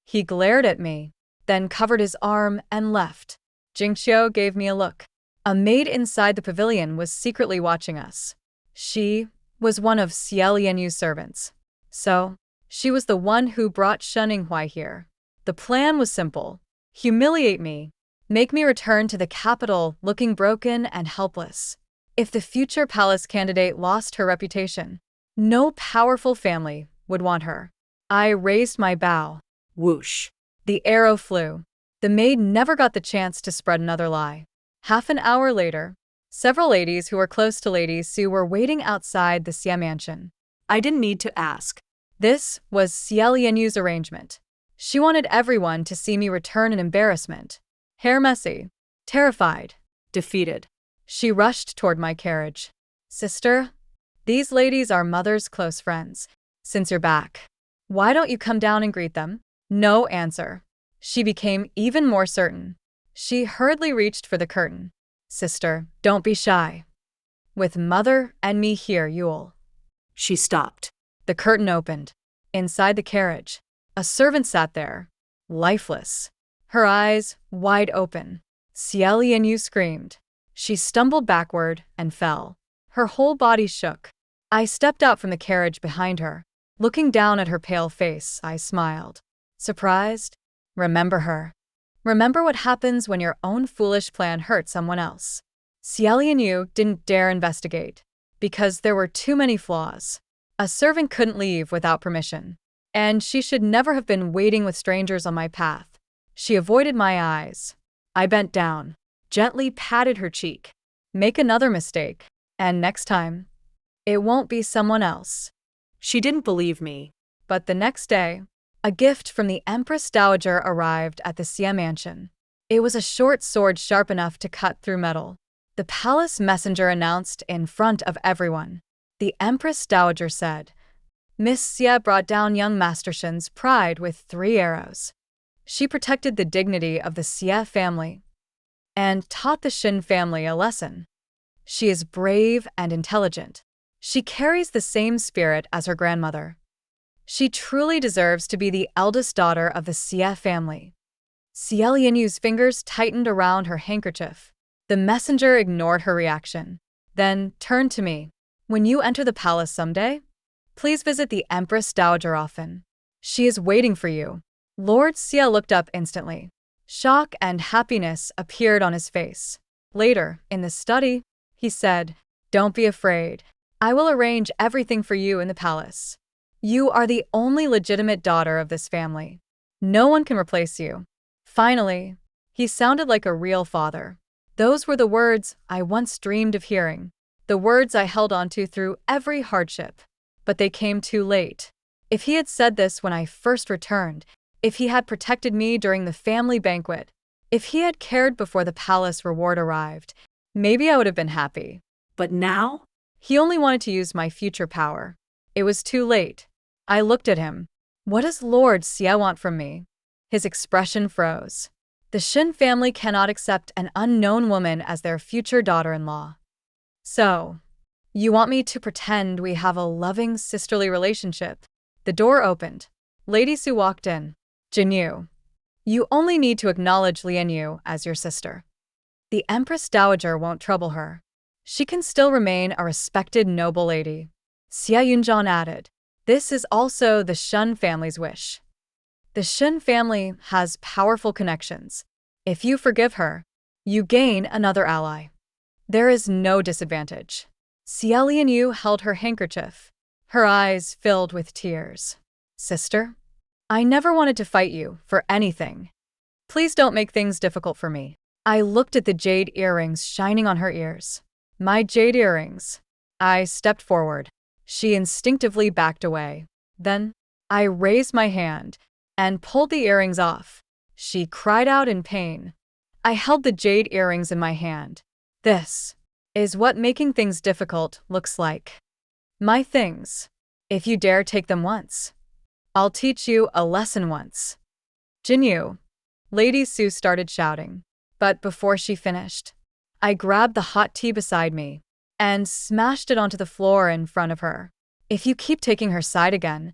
He glared at me, then covered his arm and left. Jingqiu gave me a look. A maid inside the pavilion was secretly watching us. She was one of Xie Lianyu's servants. So, she was the one who brought Shuning Huai here. The plan was simple. Humiliate me. Make me return to the capital looking broken and helpless. If the future palace candidate lost her reputation, no powerful family would want her. I raised my bow. Whoosh. The arrow flew. The maid never got the chance to spread another lie. Half an hour later, several ladies who were close to Lady Su were waiting outside the Xie mansion. I didn't need to ask. This was Xie Lianyu's arrangement. She wanted everyone to see me return in embarrassment. Hair messy, terrified, defeated. She rushed toward my carriage. Sister, these ladies are mother's close friends. Since you're back, why don't you come down and greet them? No answer. She became even more certain. She hurriedly reached for the curtain. Sister, don't be shy. With mother and me here, you'll. She stopped. The curtain opened. Inside the carriage, a servant sat there, lifeless, her eyes wide open. Xie Lianyu screamed. She stumbled backward and fell. Her whole body shook. I stepped out from the carriage behind her. Looking down at her pale face, I smiled. Surprised? Remember her. Remember what happens when your own foolish plan hurts someone else. Xie Lianyu didn't dare investigate, because there were too many flaws. A servant couldn't leave without permission, and she should never have been waiting with strangers on my path. She avoided my eyes. I bent down, gently patted her cheek. Make another mistake, and next time, it won't be someone else. She didn't believe me. But the next day, a gift from the Empress Dowager arrived at the Xie mansion. It was a short sword sharp enough to cut through metal. The palace messenger announced in front of everyone. The Empress Dowager said, Miss Xie brought down young Master Shin's pride with 3 arrows. She protected the dignity of the Xie family and taught the Shin family a lesson. She is brave and intelligent. She carries the same spirit as her grandmother. She truly deserves to be the eldest daughter of the Xie family. Xie Lianyu's fingers tightened around her handkerchief. The messenger ignored her reaction, then turned to me. When you enter the palace someday, please visit the Empress Dowager often. She is waiting for you. Lord Xie looked up instantly. Shock and happiness appeared on his face. Later, in the study, he said, Don't be afraid. I will arrange everything for you in the palace. You are the only legitimate daughter of this family. No one can replace you. Finally, he sounded like a real father. Those were the words I once dreamed of hearing. The words I held onto through every hardship. But they came too late. If he had said this when I first returned, if he had protected me during the family banquet, if he had cared before the palace reward arrived, maybe I would have been happy. But now? He only wanted to use my future power. It was too late. I looked at him. What does Lord Xie want from me? His expression froze. The Shin family cannot accept an unknown woman as their future daughter-in-law. So, you want me to pretend we have a loving sisterly relationship? The door opened. Lady Su walked in. Jinyu, you only need to acknowledge Lianyu as your sister. The Empress Dowager won't trouble her. She can still remain a respected noble lady. Xie Yunzhan added. This is also the Shun family's wish. The Shun family has powerful connections. If you forgive her, you gain another ally. There is no disadvantage. Xiao Yu held her handkerchief, her eyes filled with tears. Sister, I never wanted to fight you for anything. Please don't make things difficult for me. I looked at the jade earrings shining on her ears. My jade earrings. I stepped forward. She instinctively backed away. Then, I raised my hand and pulled the earrings off. She cried out in pain. I held the jade earrings in my hand. This is what making things difficult looks like. My things. If you dare take them once, I'll teach you a lesson once. Jinyu. Lady Su started shouting. But before she finished, I grabbed the hot tea beside me and smashed it onto the floor in front of her. If you keep taking her side again,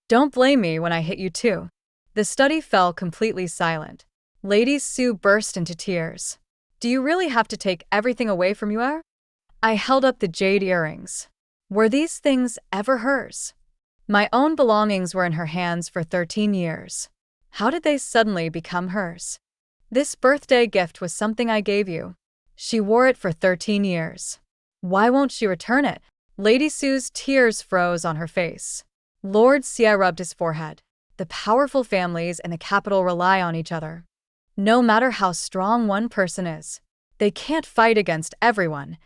don't blame me when I hit you too. The study fell completely silent. Lady Su burst into tears. Do you really have to take everything away from you? I held up the jade earrings. Were these things ever hers? My own belongings were in her hands for 13 years. How did they suddenly become hers? This birthday gift was something I gave you. She wore it for 13 years. Why won't she return it? Lady Sue's tears froze on her face. Lord Xie rubbed his forehead. The powerful families in the capital rely on each other. No matter how strong one person is, they can't fight against everyone.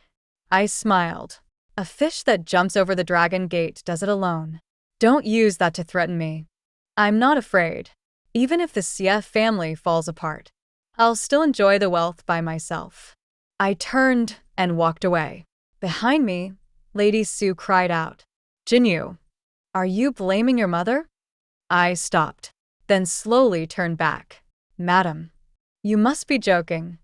I smiled. A fish that jumps over the dragon gate does it alone. Don't use that to threaten me. I'm not afraid. Even if the Xie family falls apart, I'll still enjoy the wealth by myself. I turned and walked away. Behind me, Lady Su cried out, Jinyu, are you blaming your mother? I stopped, then slowly turned back. Madam, you must be joking.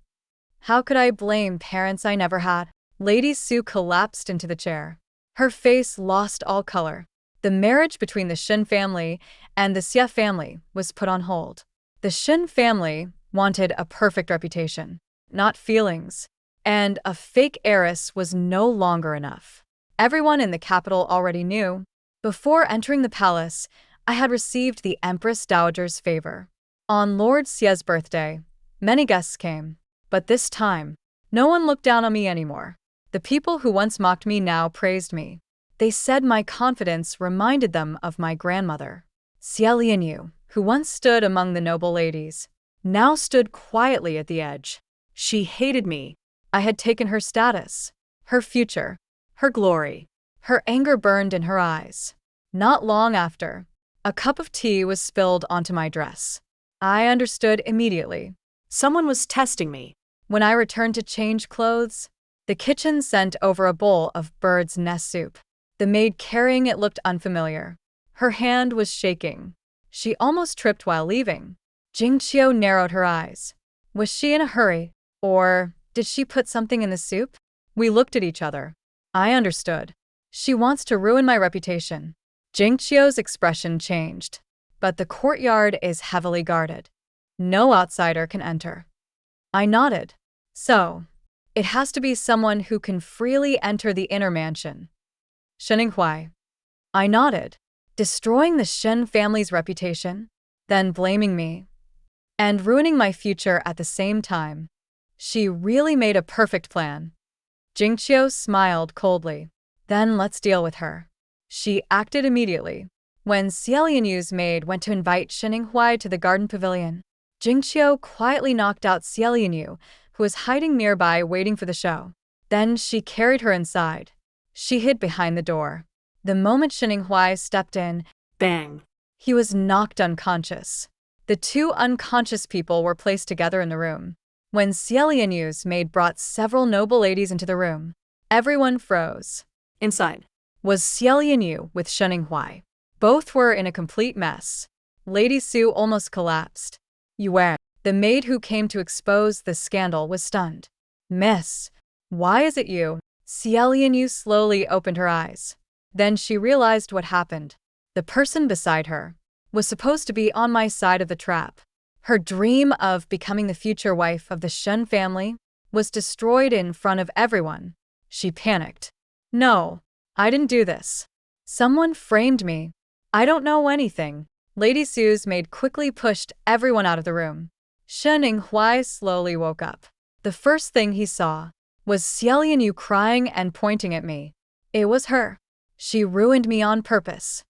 How could I blame parents I never had? Lady Su collapsed into the chair. Her face lost all color. The marriage between the Shin family and the Xie family was put on hold. The Shin family wanted a perfect reputation, not feelings, and a fake heiress was no longer enough. Everyone in the capital already knew. Before entering the palace, I had received the Empress Dowager's favor. On Lord Xie's birthday, many guests came, but this time, no one looked down on me anymore. The people who once mocked me now praised me. They said my confidence reminded them of my grandmother. Xie Lianyu, who once stood among the noble ladies, now stood quietly at the edge. She hated me. I had taken her status, her future, her glory. Her anger burned in her eyes. Not long after, a cup of tea was spilled onto my dress. I understood immediately. Someone was testing me. When I returned to change clothes, the kitchen sent over a bowl of bird's nest soup. The maid carrying it looked unfamiliar. Her hand was shaking. She almost tripped while leaving. Jingqiu narrowed her eyes. Was she in a hurry? Or did she put something in the soup? We looked at each other. I understood. She wants to ruin my reputation. Jingqiu's expression changed. But the courtyard is heavily guarded. No outsider can enter. I nodded. So, it has to be someone who can freely enter the inner mansion. Sheninghuai. I nodded. Destroying the Shen family's reputation, then blaming me, and ruining my future at the same time. She really made a perfect plan. Jingqiu smiled coldly. Then let's deal with her. She acted immediately. When Xie Lianyu's maid went to invite Sheninghuai to the garden pavilion, Jingqiu quietly knocked out Xie Lianyu, who was hiding nearby waiting for the show. Then she carried her inside. She hid behind the door. The moment Sheninghuai stepped in, Bang! He was knocked unconscious. The two unconscious people were placed together in the room. When Xie Lianyu's maid brought several noble ladies into the room, everyone froze. Inside Was Xie Lianyu with Sheninghuai. Both were in a complete mess. Lady Su almost collapsed. Yuan, the maid who came to expose the scandal, was stunned. Miss, why is it you? Xie Lianyu slowly opened her eyes. Then she realized what happened. The person beside her was supposed to be on my side of the trap. Her dream of becoming the future wife of the Shen family was destroyed in front of everyone. She panicked. No, I didn't do this. Someone framed me. I don't know anything. Lady Sue's maid quickly pushed everyone out of the room. Sheninghuai slowly woke up. The first thing he saw was Xie Lianyu crying and pointing at me. It was her. She ruined me on purpose.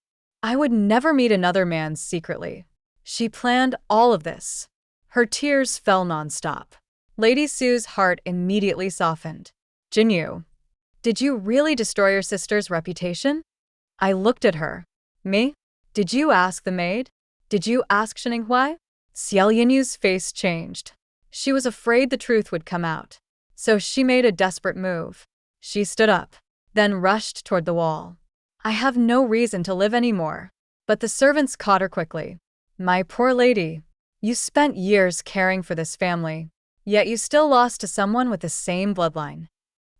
I would never meet another man secretly. She planned all of this. Her tears fell nonstop. Lady Sue's heart immediately softened. Jinyu, did you really destroy your sister's reputation? I looked at her. Me? Did you ask the maid? Did you ask Shininghui? Xiao Yinyu's face changed. She was afraid the truth would come out. So she made a desperate move. She stood up, then rushed toward the wall. I have no reason to live anymore. But the servants caught her quickly. My poor lady, you spent years caring for this family, yet you still lost to someone with the same bloodline.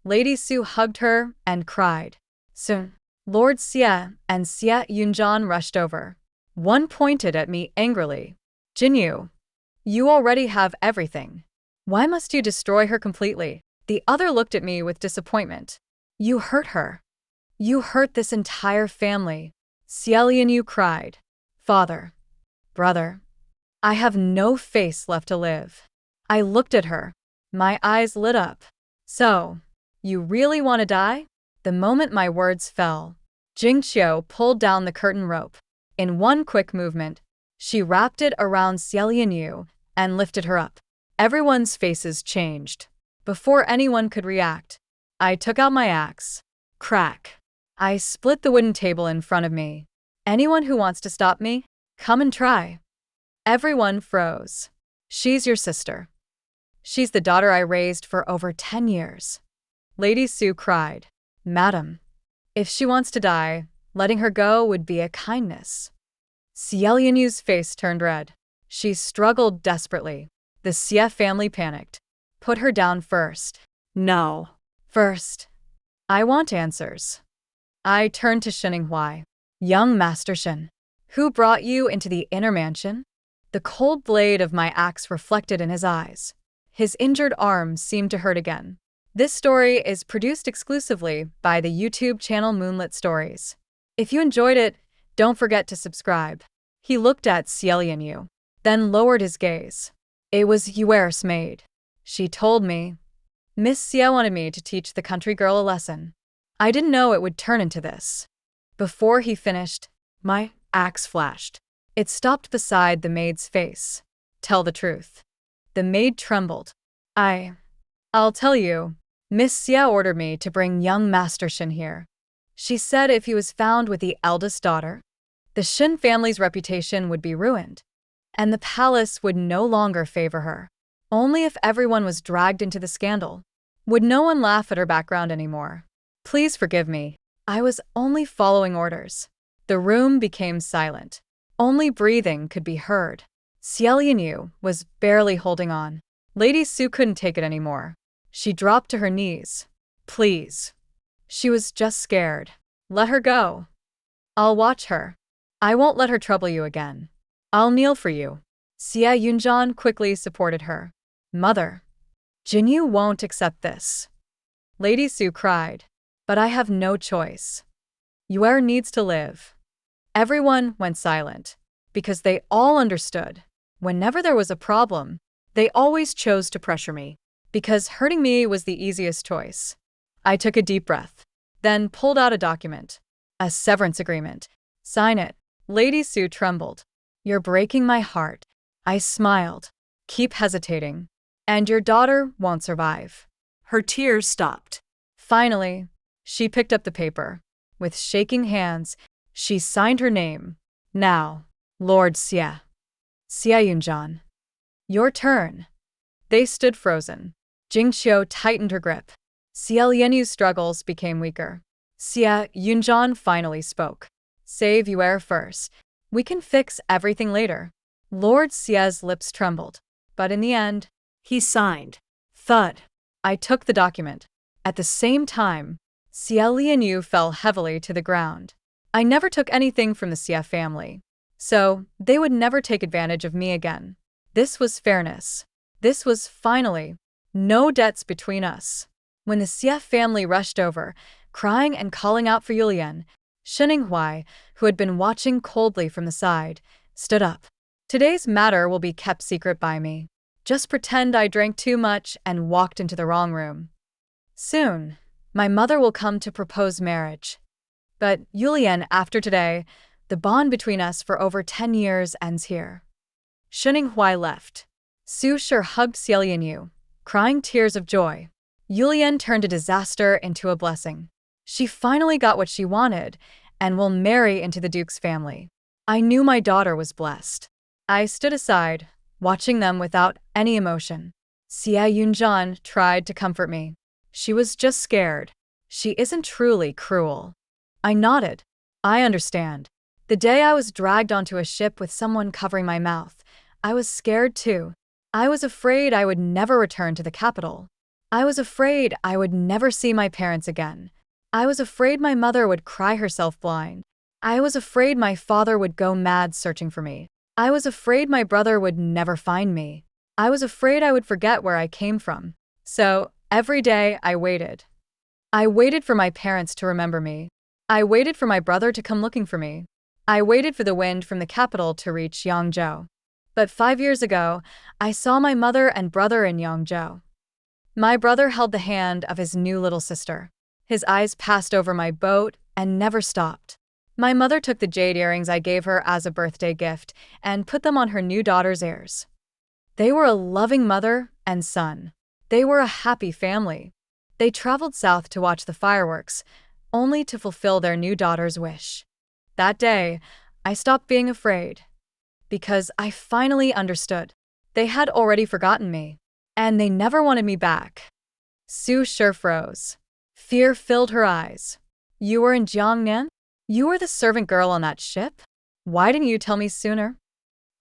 Lady Su hugged her and cried. Soon, Lord Xie and Xie Yunjian rushed over. One pointed at me angrily. Jinyu, you already have everything. Why must you destroy her completely? The other looked at me with disappointment. You hurt her. You hurt this entire family. Xiao Yinyu cried. Father. Brother. I have no face left to live. I looked at her. My eyes lit up. So, you really want to die? The moment my words fell, Jingqiu pulled down the curtain rope. In one quick movement, she wrapped it around Xiao Yinyu and lifted her up. Everyone's faces changed. Before anyone could react, I took out my axe. Crack. I split the wooden table in front of me. Anyone who wants to stop me, come and try. Everyone froze. She's your sister. She's the daughter I raised for over 10 years. Lady Su cried. Madam, if she wants to die, letting her go would be a kindness. Xiao Yinyu's face turned red. She struggled desperately. The Xie family panicked. Put her down first. No. First. I want answers. I turned to Shininghui. Young Master Shin, who brought you into the inner mansion? The cold blade of my axe reflected in his eyes. His injured arm seemed to hurt again. This story is produced exclusively by the YouTube channel Moonlit Stories. If you enjoyed it, don't forget to subscribe. He looked at Xiao Yinyu, then lowered his gaze. It was Heiress maid. She told me. Miss Xie wanted me to teach the country girl a lesson. I didn't know it would turn into this. Before he finished, my axe flashed. It stopped beside the maid's face. Tell the truth. The maid trembled. I'll tell you. Miss Xie ordered me to bring young Master Shin here. She said if he was found with the eldest daughter, the Shin family's reputation would be ruined, and the palace would no longer favor her. Only if everyone was dragged into the scandal. Would no one laugh at her background anymore? Please forgive me. I was only following orders. The room became silent. Only breathing could be heard. Xiao Yinyu was barely holding on. Lady Su couldn't take it anymore. She dropped to her knees. Please. She was just scared. Let her go. I'll watch her. I won't let her trouble you again. I'll kneel for you. Xie Yunjian quickly supported her. Mother. Jinyu won't accept this. Lady Su cried. But I have no choice. Yuer needs to live. Everyone went silent, because they all understood. Whenever there was a problem, they always chose to pressure me, because hurting me was the easiest choice. I took a deep breath, then pulled out a document. A severance agreement. Sign it. Lady Su trembled. You're breaking my heart. I smiled. Keep hesitating. And your daughter won't survive. Her tears stopped. Finally, she picked up the paper. With shaking hands, she signed her name. Now, Lord Xie. Xie Yunjian. Your turn. They stood frozen. Jingqiu tightened her grip. Xiao Yinyu's struggles became weaker. Xie Yunjian finally spoke. Save Yuer first. We can fix everything later. Lord Xie's lips trembled. But in the end, He signed. thud. I took the document. At the same time, Xiao Yinyu fell heavily to the ground. I never took anything from the Xie family, so they would never take advantage of me again. This was fairness. This was, finally, no debts between us. When the Xie family rushed over, crying and calling out for Yulian, Shininghui, who had been watching coldly from the side, stood up. Today's matter will be kept secret by me. Just pretend I drank too much and walked into the wrong room. Soon, My mother will come to propose marriage. But, Yulian, after today, the bond between us for over 10 years ends here. Shuning left. Su Shi hugged Xiaolian, crying tears of joy. Yulian turned a disaster into a blessing. She finally got what she wanted and will marry into the Duke's family. I knew my daughter was blessed. I stood aside, watching them without any emotion. Xia Yunzhan tried to comfort me. She was just scared. She isn't truly cruel. I nodded. I understand. The day I was dragged onto a ship with someone covering my mouth, I was scared too. I was afraid I would never return to the capital. I was afraid I would never see my parents again. I was afraid my mother would cry herself blind. I was afraid my father would go mad searching for me. I was afraid my brother would never find me. I was afraid I would forget where I came from. So, every day I waited. I waited for my parents to remember me. I waited for my brother to come looking for me. I waited for the wind from the capital to reach Yangzhou. But 5 years ago, I saw my mother and brother in Yangzhou. My brother held the hand of his new little sister. His eyes passed over my boat and never stopped. My mother took the jade earrings I gave her as a birthday gift and put them on her new daughter's ears. They were a loving mother and son. They were a happy family. They traveled south to watch the fireworks, only to fulfill their new daughter's wish. That day, I stopped being afraid. Because I finally understood. They had already forgotten me, and they never wanted me back. Su Shi froze. Fear filled her eyes. You were in Jiangnan? You were the servant girl on that ship? Why didn't you tell me sooner?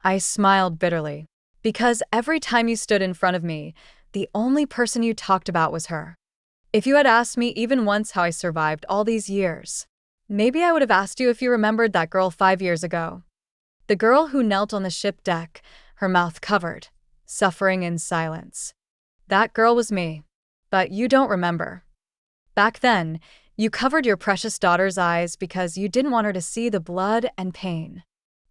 I smiled bitterly. Because every time you stood in front of me, the only person you talked about was her. If you had asked me even once how I survived all these years, maybe I would have asked you if you remembered that girl 5 years ago. The girl who knelt on the ship deck, her mouth covered, suffering in silence. That girl was me. But you don't remember. Back then, you covered your precious daughter's eyes because you didn't want her to see the blood and pain.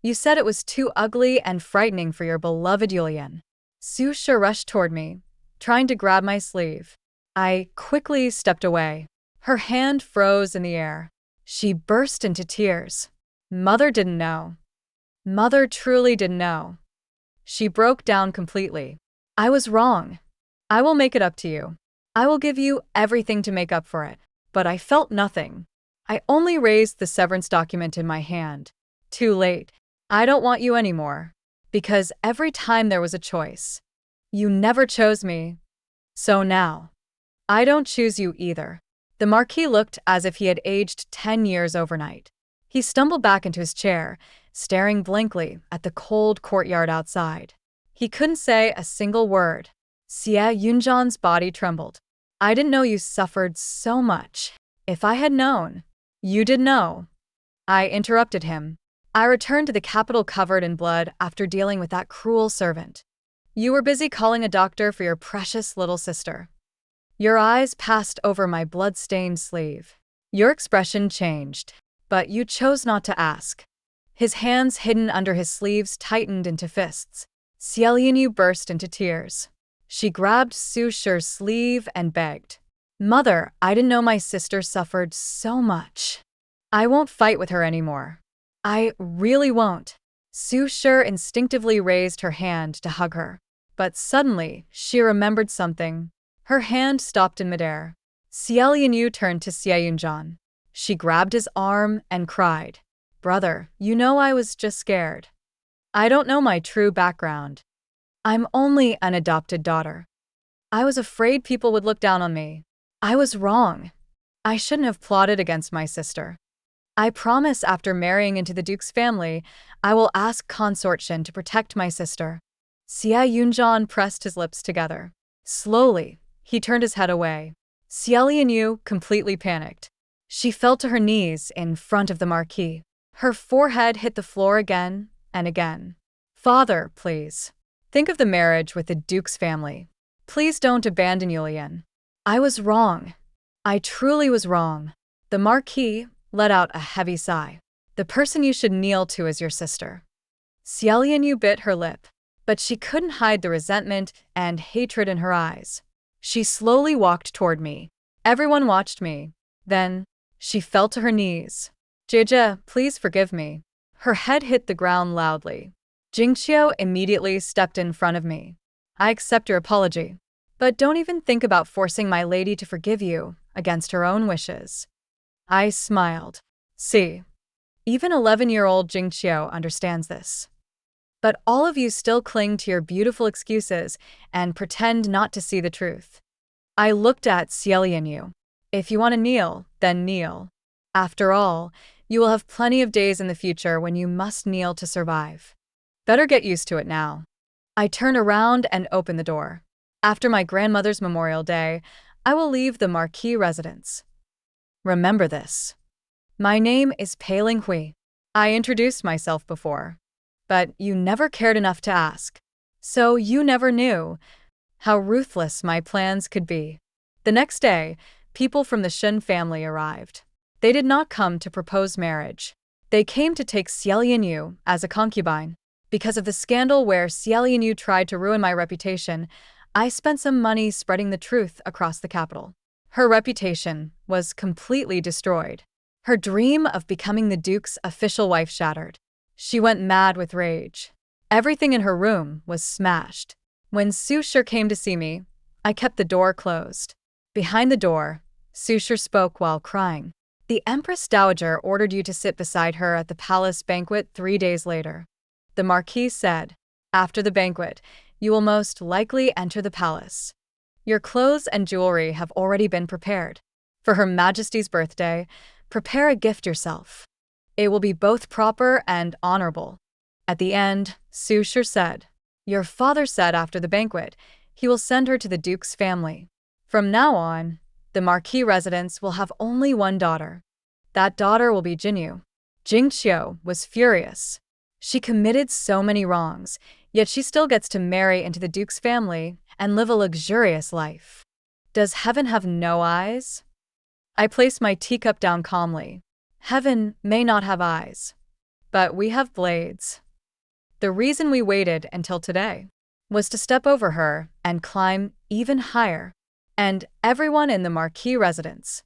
You said it was too ugly and frightening for your beloved Yulian. Su Shi rushed toward me, trying to grab my sleeve. I quickly stepped away. Her hand froze in the air. She burst into tears. Mother didn't know. Mother truly didn't know. She broke down completely. I was wrong. I will make it up to you. I will give you everything to make up for it. But I felt nothing. I only raised the severance document in my hand. Too late. I don't want you anymore. Because every time there was a choice, you never chose me. So now, I don't choose you either. The Marquis looked as if he had aged 10 years overnight. He stumbled back into his chair, staring blankly at the cold courtyard outside. He couldn't say a single word. Xia Yunzhan's body trembled. I didn't know you suffered so much. If I had known. You did know. I interrupted him. I returned to the capital covered in blood after dealing with that cruel servant. You were busy calling a doctor for your precious little sister. Your eyes passed over my blood-stained sleeve. Your expression changed, but you chose not to ask. His hands hidden under his sleeves tightened into fists. Xiaolian burst into tears. She grabbed Su Shi's sleeve and begged. Mother, I didn't know my sister suffered so much. I won't fight with her anymore. I really won't. Su Shi instinctively raised her hand to hug her. But suddenly, she remembered something. Her hand stopped in midair. Xiaolian turned to Xia Yunzhan. She grabbed his arm and cried. Brother, you know I was just scared. I don't know my true background. I'm only an adopted daughter. I was afraid people would look down on me. I was wrong. I shouldn't have plotted against my sister. I promise after marrying into the Duke's family, I will ask Consort Shin to protect my sister. Xia Yunzhan pressed his lips together. Slowly, he turned his head away. Xiaolian completely panicked. She fell to her knees in front of the Marquis. Her forehead hit the floor again and again. Father, please. Think of the marriage with the Duke's family. Please don't abandon Yulian. I was wrong. I truly was wrong. The Marquis let out a heavy sigh. The person you should kneel to is your sister. Xiaolian bit her lip, but she couldn't hide the resentment and hatred in her eyes. She slowly walked toward me. Everyone watched me. Then, she fell to her knees. Jieje, please forgive me. Her head hit the ground loudly. Jingqiu immediately stepped in front of me. I accept your apology. But don't even think about forcing my lady to forgive you against her own wishes. I smiled. See, even 11-year-old Jingqiu understands this. But all of you still cling to your beautiful excuses and pretend not to see the truth. I looked at Xiaolianyu. If you want to kneel, then kneel. After all, you will have plenty of days in the future when you must kneel to survive. Better get used to it now. I turned around and opened the door. After my grandmother's Memorial Day, I will leave the Marquis residence. Remember this. My name is Pei Linghui. I introduced myself before, but you never cared enough to ask. So you never knew how ruthless my plans could be. The next day, people from the Shen family arrived. They did not come to propose marriage. They came to take Xiaolianyu as a concubine. Because of the scandal where Xiaolianyu tried to ruin my reputation, I spent some money spreading the truth across the capital. Her reputation was completely destroyed. Her dream of becoming the Duke's official wife shattered. She went mad with rage. Everything in her room was smashed. When Su Shi came to see me, I kept the door closed. Behind the door, Su Shi spoke while crying. The Empress Dowager ordered you to sit beside her at the palace banquet 3 days later. The Marquis said, after the banquet, you will most likely enter the palace. Your clothes and jewelry have already been prepared. For Her Majesty's birthday, prepare a gift yourself. It will be both proper and honorable. At the end, Su Shi said, your father said after the banquet, he will send her to the Duke's family. From now on, the Marquis residence will have only one daughter. That daughter will be Jinyu. Jingqiu was furious. She committed so many wrongs, yet she still gets to marry into the Duke's family and live a luxurious life. Does heaven have no eyes? I placed my teacup down calmly. Heaven may not have eyes, but we have blades. The reason we waited until today was to step over her and climb even higher. And everyone in the Marquis residence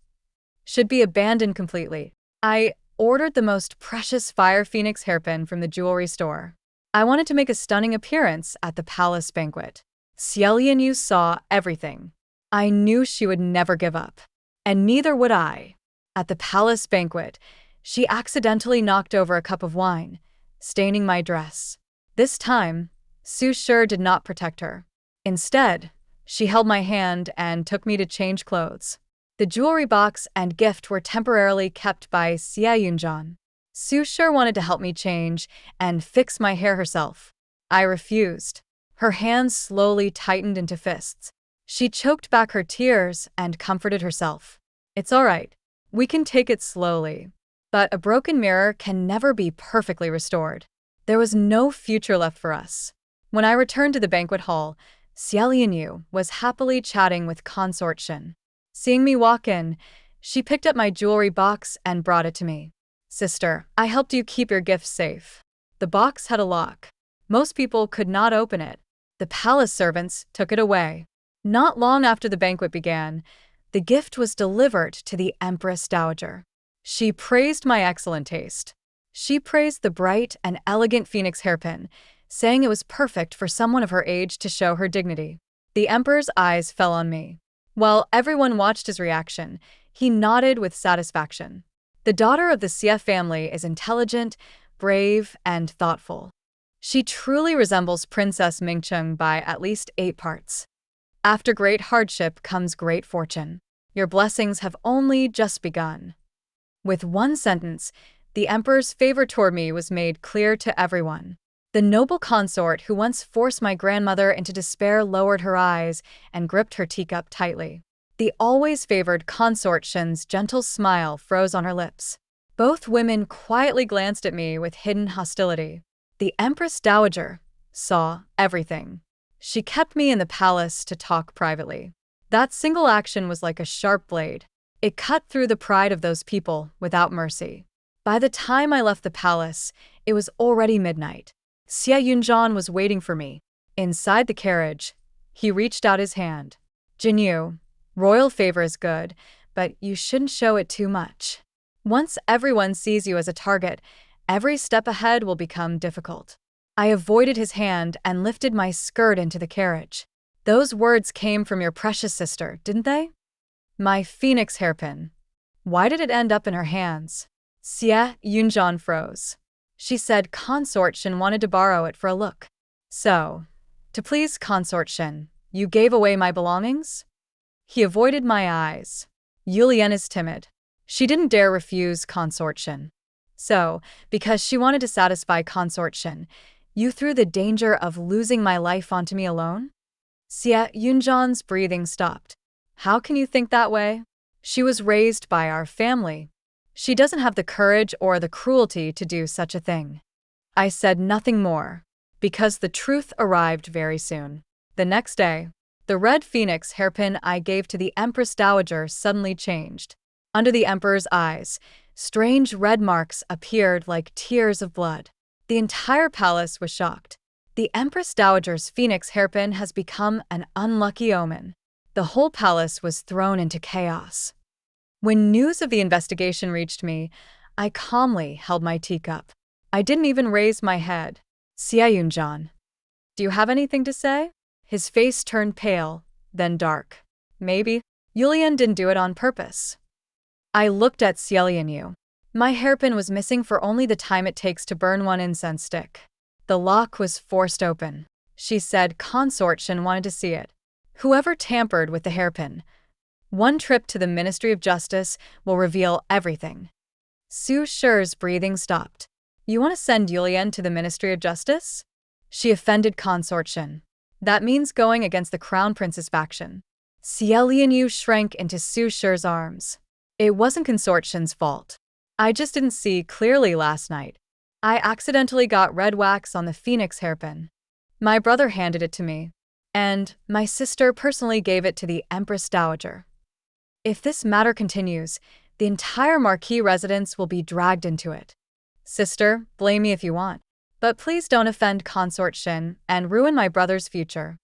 should be abandoned completely. I ordered the most precious fire phoenix hairpin from the jewelry store. I wanted to make a stunning appearance at the palace banquet. Xiaolianyu saw everything. I knew she would never give up, and neither would I. At the palace banquet, she accidentally knocked over a cup of wine, staining my dress. This time, Su Shi did not protect her. Instead, she held my hand and took me to change clothes. The jewelry box and gift were temporarily kept by Xia Yunjian. Su Shi wanted to help me change and fix my hair herself. I refused. Her hands slowly tightened into fists. She choked back her tears and comforted herself. It's all right. We can take it slowly. But a broken mirror can never be perfectly restored. There was no future left for us. When I returned to the banquet hall, Xiaolianyu was happily chatting with Consort Shen. Seeing me walk in, she picked up my jewelry box and brought it to me. Sister, I helped you keep your gifts safe. The box had a lock. Most people could not open it. The palace servants took it away. Not long after the banquet began, the gift was delivered to the Empress Dowager. She praised my excellent taste. She praised the bright and elegant phoenix hairpin, saying it was perfect for someone of her age to show her dignity. The emperor's eyes fell on me. While everyone watched his reaction, he nodded with satisfaction. The daughter of the Xie family is intelligent, brave, and thoughtful. She truly resembles Princess Mingcheng by at least 8 parts. After great hardship comes great fortune. Your blessings have only just begun. With one sentence, the emperor's favor toward me was made clear to everyone. The noble consort who once forced my grandmother into despair lowered her eyes and gripped her teacup tightly. The always favored consort Shen's gentle smile froze on her lips. Both women quietly glanced at me with hidden hostility. The Empress Dowager saw everything. She kept me in the palace to talk privately. That single action was like a sharp blade. It cut through the pride of those people without mercy. By the time I left the palace, it was already midnight. Xie Yunjian was waiting for me. Inside the carriage, he reached out his hand. Jinyu, Royal favor is good, but you shouldn't show it too much. Once everyone sees you as a target, every step ahead will become difficult. I avoided his hand and lifted my skirt into the carriage. Those words came from your precious sister, didn't they? My phoenix hairpin. Why did it end up in her hands? Xie Yunjian froze. She said Consort Shin wanted to borrow it for a look. So, to please Consort Shin, you gave away my belongings? He avoided my eyes. Yulian is timid. She didn't dare refuse Consort Shin. So, because she wanted to satisfy Consort Shin, you threw the danger of losing my life onto me alone? Xie Yunjian's breathing stopped. How can you think that way? She was raised by our family. She doesn't have the courage or the cruelty to do such a thing. I said nothing more, because the truth arrived very soon. The next day, the red phoenix hairpin I gave to the Empress Dowager suddenly changed. Under the Emperor's eyes, strange red marks appeared like tears of blood. The entire palace was shocked. The Empress Dowager's phoenix hairpin has become an unlucky omen. The whole palace was thrown into chaos. When news of the investigation reached me, I calmly held my teacup. I didn't even raise my head. Xie Yunjian, do you have anything to say? His face turned pale, then dark. Maybe. Yulian didn't do it on purpose. I looked at Xielianyu. My hairpin was missing for only the time it takes to burn one incense stick. The lock was forced open. She said Consort Shin wanted to see it. Whoever tampered with the hairpin. One trip to the Ministry of Justice will reveal everything. Su Shi's breathing stopped. You want to send Yulian to the Ministry of Justice? She offended Consort Shin. That means going against the Crown Prince's faction. Xielianyu shrank into Su Shi's arms. It wasn't Consort Shin's fault. I just didn't see clearly last night. I accidentally got red wax on the phoenix hairpin. My brother handed it to me, and my sister personally gave it to the Empress Dowager. If this matter continues, the entire Marquis residence will be dragged into it. Sister, blame me if you want, but please don't offend Consort Shin and ruin my brother's future.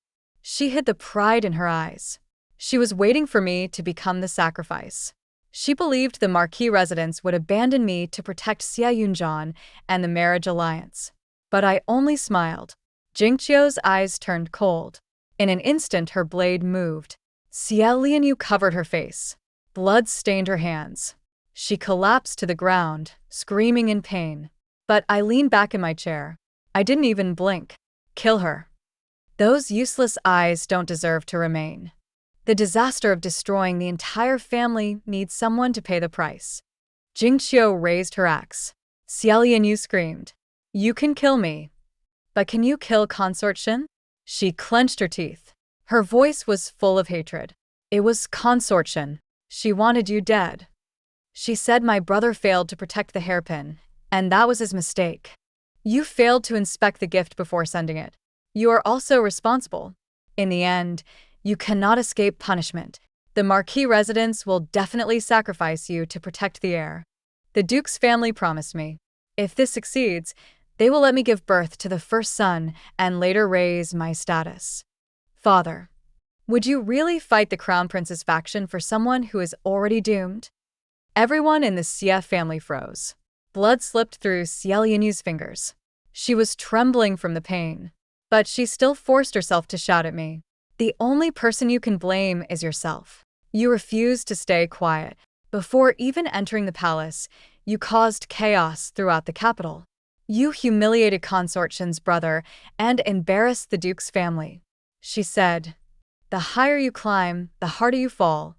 She hid the pride in her eyes. She was waiting for me to become the sacrifice. She believed the Marquis residence would abandon me to protect Xie Yunjian and the marriage alliance. But I only smiled. Jingqiu's eyes turned cold. In an instant her blade moved. Xielianyu covered her face. Blood stained her hands. She collapsed to the ground, screaming in pain. But I leaned back in my chair. I didn't even blink. Kill her. Those useless eyes don't deserve to remain. The disaster of destroying the entire family needs someone to pay the price. Jingqiu raised her axe. Xielianyu screamed. You can kill me. But can you kill Consort Shin? She clenched her teeth. Her voice was full of hatred. It was Consort Shin. She wanted you dead. She said my brother failed to protect the hairpin, and that was his mistake. You failed to inspect the gift before sending it. You are also responsible. In the end, you cannot escape punishment. The Marquis residence will definitely sacrifice you to protect the heir. The Duke's family promised me. If this succeeds, they will let me give birth to the first son and later raise my status. Father, would you really fight the Crown Prince's faction for someone who is already doomed? Everyone in the Xie family froze. Blood slipped through Xielianyu's fingers. She was trembling from the pain, but she still forced herself to shout at me. The only person you can blame is yourself. You refused to stay quiet. Before even entering the palace, you caused chaos throughout the capital. You humiliated Consort Shin's brother and embarrassed the Duke's family. She said, the higher you climb, the harder you fall.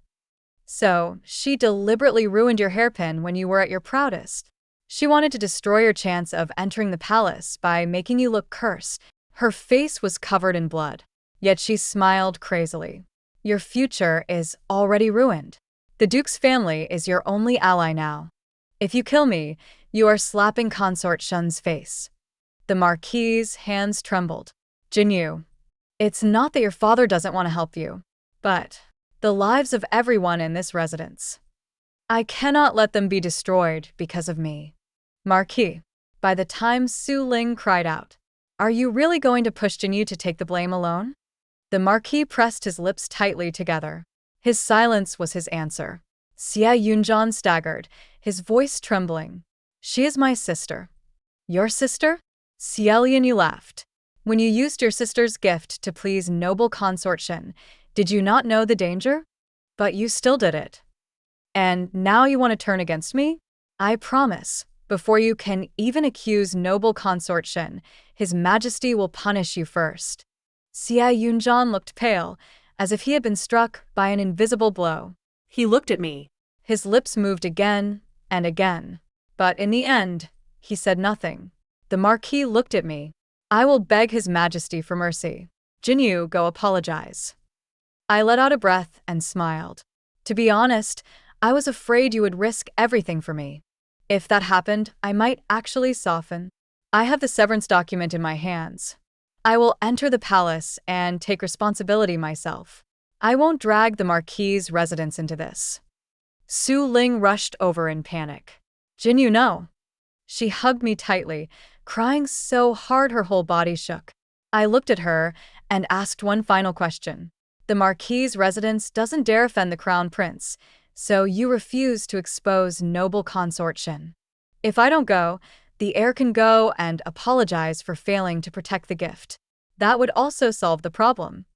So, she deliberately ruined your hairpin when you were at your proudest. She wanted to destroy your chance of entering the palace by making you look cursed. Her face was covered in blood. Yet she smiled crazily. Your future is already ruined. The Duke's family is your only ally now. If you kill me, you are slapping Consort Shin's face. The Marquis's hands trembled. Jinyu, it's not that your father doesn't want to help you, but the lives of everyone in this residence. I cannot let them be destroyed because of me. Marquis, by the time Su Ling cried out, are you really going to push Jinyu to take the blame alone? The Marquis pressed his lips tightly together. His silence was his answer. Xie Yunjian staggered, his voice trembling. She is my sister. Your sister? Xielian, you laughed. When you used your sister's gift to please noble consort Shen, did you not know the danger? But you still did it. And now you want to turn against me? I promise, before you can even accuse noble consort Shen, His Majesty will punish you first. Xie Yunjian looked pale, as if he had been struck by an invisible blow. He looked at me. His lips moved again and again. But in the end, he said nothing. The Marquis looked at me. I will beg His Majesty for mercy. Jinyu, go apologize. I let out a breath and smiled. To be honest, I was afraid you would risk everything for me. If that happened, I might actually soften. I have the severance document in my hands. I will enter the palace and take responsibility myself. I won't drag the Marquis's residence into this. Su Ling rushed over in panic. Jinyu, no. She hugged me tightly, crying so hard her whole body shook. I looked at her and asked one final question. The Marquis's residence doesn't dare offend the Crown Prince, so you refuse to expose noble consort Shen. If I don't go, the heir can go and apologize for failing to protect the gift. That would also solve the problem.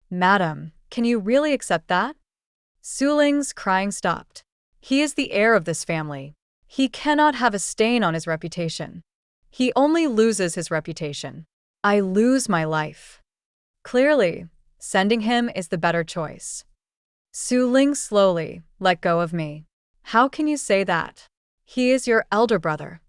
Madam, can you really accept that? Su Ling's crying stopped. He is the heir of this family. He cannot have a stain on his reputation. He only loses his reputation. I lose my life. Clearly, sending him is the better choice. Su Ling slowly let go of me. How can you say that? He is your elder brother.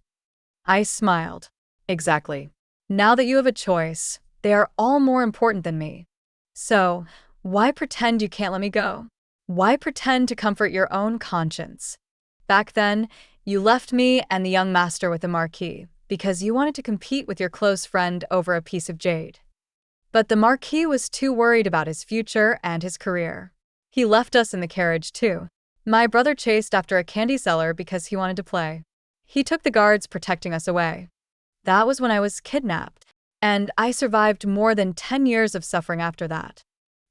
I smiled. Exactly. Now that you have a choice, they are all more important than me. So, why pretend you can't let me go? Why pretend to comfort your own conscience? Back then, you left me and the young master with the Marquis because you wanted to compete with your close friend over a piece of jade. But the Marquis was too worried about his future and his career. He left us in the carriage too. My brother chased after a candy seller because he wanted to play. He took the guards protecting us away. That was when I was kidnapped, and I survived more than 10 years of suffering after that.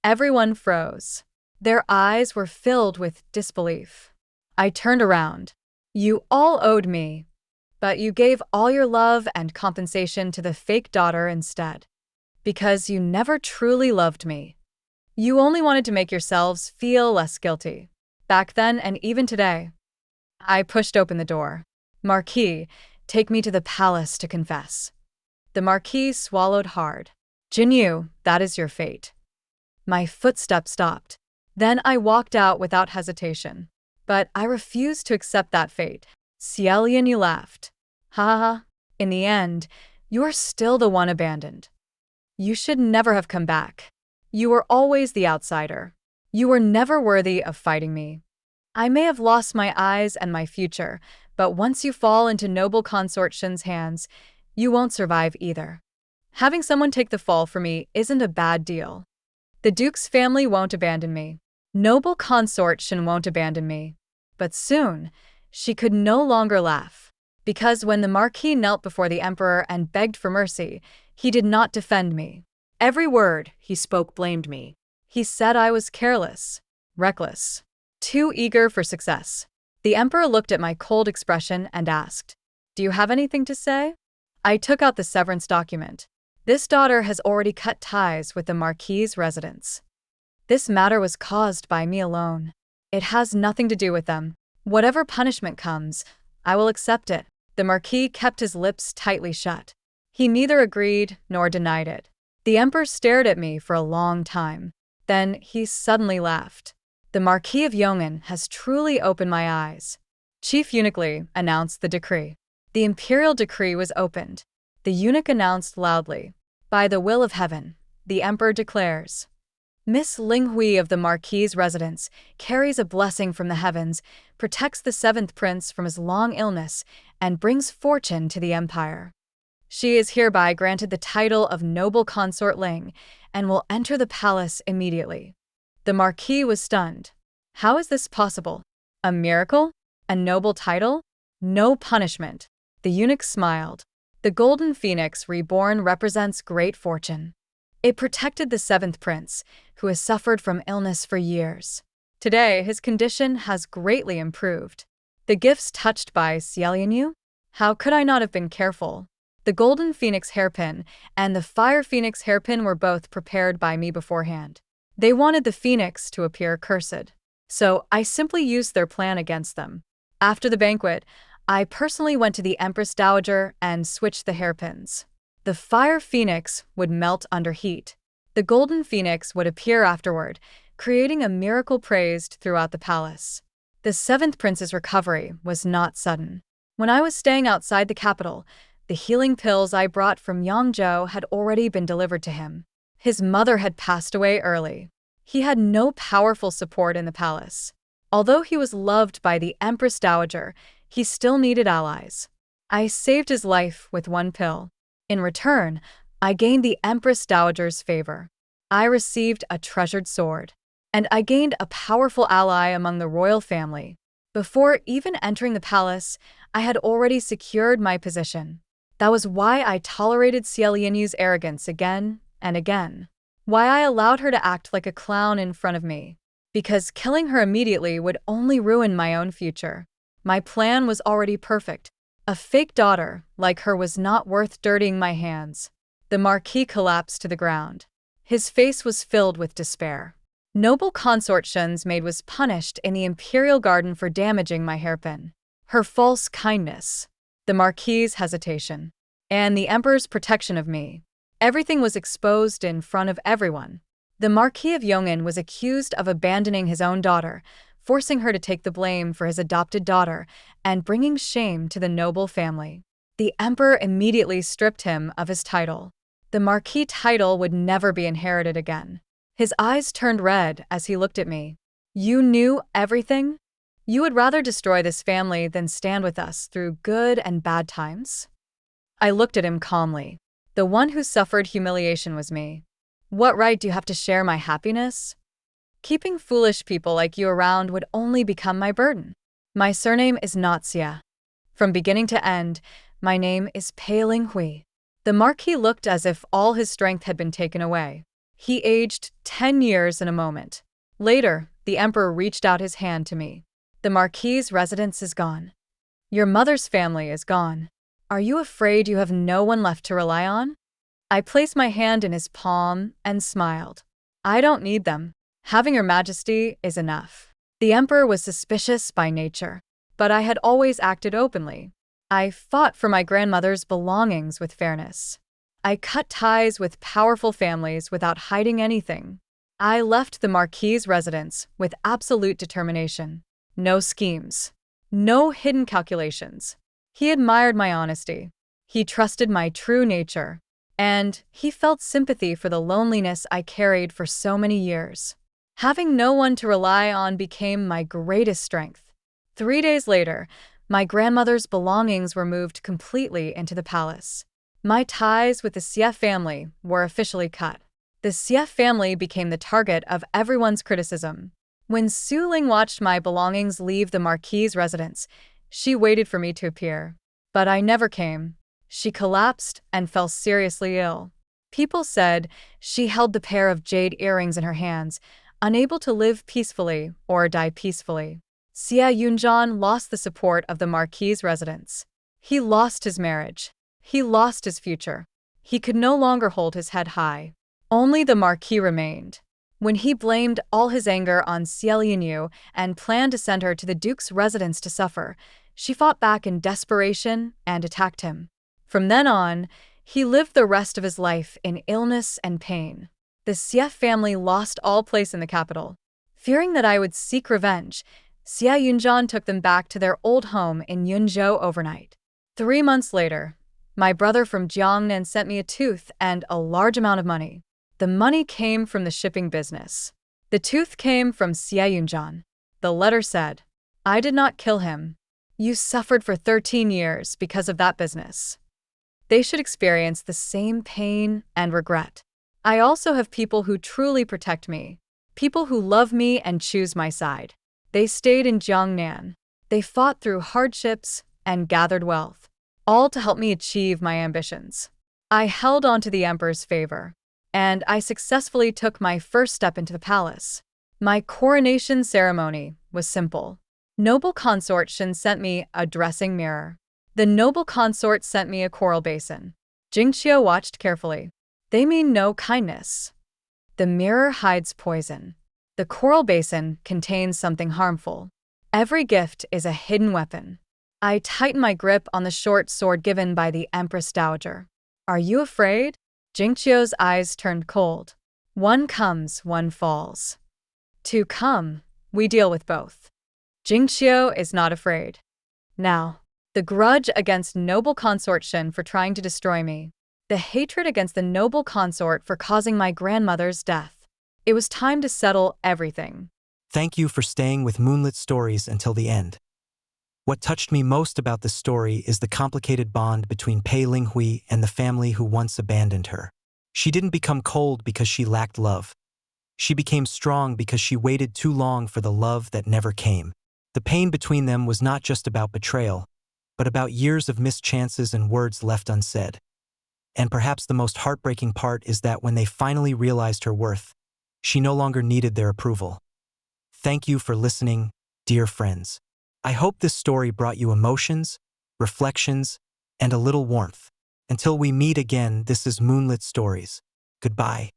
Everyone froze. Their eyes were filled with disbelief. I turned around. You all owed me, but you gave all your love and compensation to the fake daughter instead. Because you never truly loved me. You only wanted to make yourselves feel less guilty. Back then and even today. I pushed open the door. Marquis, take me to the palace to confess. The Marquis swallowed hard. Jinyu, that is your fate. My footsteps stopped. Then I walked out without hesitation. But I refused to accept that fate. Xielian, you laughed. Ha ha. In the end, you're still the one abandoned. You should never have come back. You were always the outsider. You were never worthy of fighting me. I may have lost my eyes and my future, but once you fall into noble consort Shen's hands, you won't survive either. Having someone take the fall for me isn't a bad deal. The Duke's family won't abandon me. Noble consort Shen won't abandon me. But soon, she could no longer laugh. Because when the Marquis knelt before the Emperor and begged for mercy, he did not defend me. Every word he spoke blamed me. He said I was careless, reckless, too eager for success. The Emperor looked at my cold expression and asked, "Do you have anything to say?" I took out the severance document. This daughter has already cut ties with the Marquis's residence. This matter was caused by me alone. It has nothing to do with them. Whatever punishment comes, I will accept it. The Marquis kept his lips tightly shut. He neither agreed nor denied it. The Emperor stared at me for a long time. Then he suddenly laughed. The Marquis of Yong'an has truly opened my eyes. Chief Eunuch Li announced the decree. The imperial decree was opened. The eunuch announced loudly, "By the will of heaven, the Emperor declares. Miss Ling Hui of the Marquis's residence carries a blessing from the heavens, protects the seventh prince from his long illness, and brings fortune to the empire. She is hereby granted the title of Noble Consort Ling and will enter the palace immediately." The Marquis was stunned. How is this possible? A miracle? A noble title? No punishment. The eunuch smiled. The golden phoenix reborn represents great fortune. It protected the seventh prince, who has suffered from illness for years. Today, his condition has greatly improved. The gifts touched by Xiaolianyu? How could I not have been careful? The golden phoenix hairpin and the fire phoenix hairpin were both prepared by me beforehand. They wanted the phoenix to appear cursed, so I simply used their plan against them. After the banquet, I personally went to the Empress Dowager and switched the hairpins. The fire phoenix would melt under heat. The golden phoenix would appear afterward, creating a miracle praised throughout the palace. The seventh prince's recovery was not sudden. When I was staying outside the capital, the healing pills I brought from Yangzhou had already been delivered to him. His mother had passed away early. He had no powerful support in the palace. Although he was loved by the Empress Dowager, he still needed allies. I saved his life with one pill. In return, I gained the Empress Dowager's favor. I received a treasured sword, and I gained a powerful ally among the royal family. Before even entering the palace, I had already secured my position. That was why I tolerated Xiaolianyu's arrogance again and again. Why I allowed her to act like a clown in front of me. Because killing her immediately would only ruin my own future. My plan was already perfect. A fake daughter like her was not worth dirtying my hands. The Marquis collapsed to the ground. His face was filled with despair. Noble consort Shun's maid was punished in the imperial garden for damaging my hairpin. Her false kindness, the Marquis's hesitation, and the Emperor's protection of me. Everything was exposed in front of everyone. The Marquis of Yong'an was accused of abandoning his own daughter, forcing her to take the blame for his adopted daughter, and bringing shame to the noble family. The Emperor immediately stripped him of his title. The Marquis title would never be inherited again. His eyes turned red as he looked at me. You knew everything? You would rather destroy this family than stand with us through good and bad times? I looked at him calmly. The one who suffered humiliation was me. What right do you have to share my happiness? Keeping foolish people like you around would only become my burden. My surname is not Xia. From beginning to end, my name is Pei Linghui. The Marquis looked as if all his strength had been taken away. He aged 10 years in a moment. Later, the Emperor reached out his hand to me. The Marquis's residence is gone. Your mother's family is gone. Are you afraid you have no one left to rely on? I placed my hand in his palm and smiled. I don't need them. Having your majesty is enough. The Emperor was suspicious by nature, but I had always acted openly. I fought for my grandmother's belongings with fairness. I cut ties with powerful families without hiding anything. I left the Marquis's residence with absolute determination. No schemes. No hidden calculations. He admired my honesty. He trusted my true nature. And he felt sympathy for the loneliness I carried for so many years. Having no one to rely on became my greatest strength. 3 days later, my grandmother's belongings were moved completely into the palace. My ties with the Xie family were officially cut. The Xie family became the target of everyone's criticism. When Su Ling watched my belongings leave the Marquis's residence, she waited for me to appear. But I never came. She collapsed and fell seriously ill. People said she held the pair of jade earrings in her hands, unable to live peacefully or die peacefully. Xie Yunzhan lost the support of the Marquis's residence. He lost his marriage. He lost his future. He could no longer hold his head high. Only the Marquis remained. When he blamed all his anger on Xiaolianyu and planned to send her to the Duke's residence to suffer, she fought back in desperation and attacked him. From then on, he lived the rest of his life in illness and pain. The Xie family lost all place in the capital. Fearing that I would seek revenge, Xie Yunzhan took them back to their old home in Yunzhou overnight. 3 months later, my brother from Jiangnan sent me a tooth and a large amount of money. The money came from the shipping business. The tooth came from Xie Yunzhan. The letter said, I did not kill him. You suffered for 13 years because of that business. They should experience the same pain and regret. I also have people who truly protect me, people who love me and choose my side. They stayed in Jiangnan. They fought through hardships and gathered wealth, all to help me achieve my ambitions. I held on to the Emperor's favor, and I successfully took my first step into the palace. My coronation ceremony was simple. Noble consort Shin sent me a dressing mirror. The noble consort sent me a coral basin. Jingqiu watched carefully. They mean no kindness. The mirror hides poison. The coral basin contains something harmful. Every gift is a hidden weapon. I tighten my grip on the short sword given by the Empress Dowager. Are you afraid? Jingqiu's eyes turned cold. One comes, one falls. Two come, we deal with both. Jingqiu is not afraid. Now, the grudge against noble consort Shin for trying to destroy me. The hatred against the noble consort for causing my grandmother's death. It was time to settle everything. Thank you for staying with Moonlit Stories until the end. What touched me most about this story is the complicated bond between Pei Linghui and the family who once abandoned her. She didn't become cold because she lacked love. She became strong because she waited too long for the love that never came. The pain between them was not just about betrayal, but about years of missed chances and words left unsaid. And perhaps the most heartbreaking part is that when they finally realized her worth, she no longer needed their approval. Thank you for listening, dear friends. I hope this story brought you emotions, reflections, and a little warmth. Until we meet again, this is Moonlit Stories. Goodbye.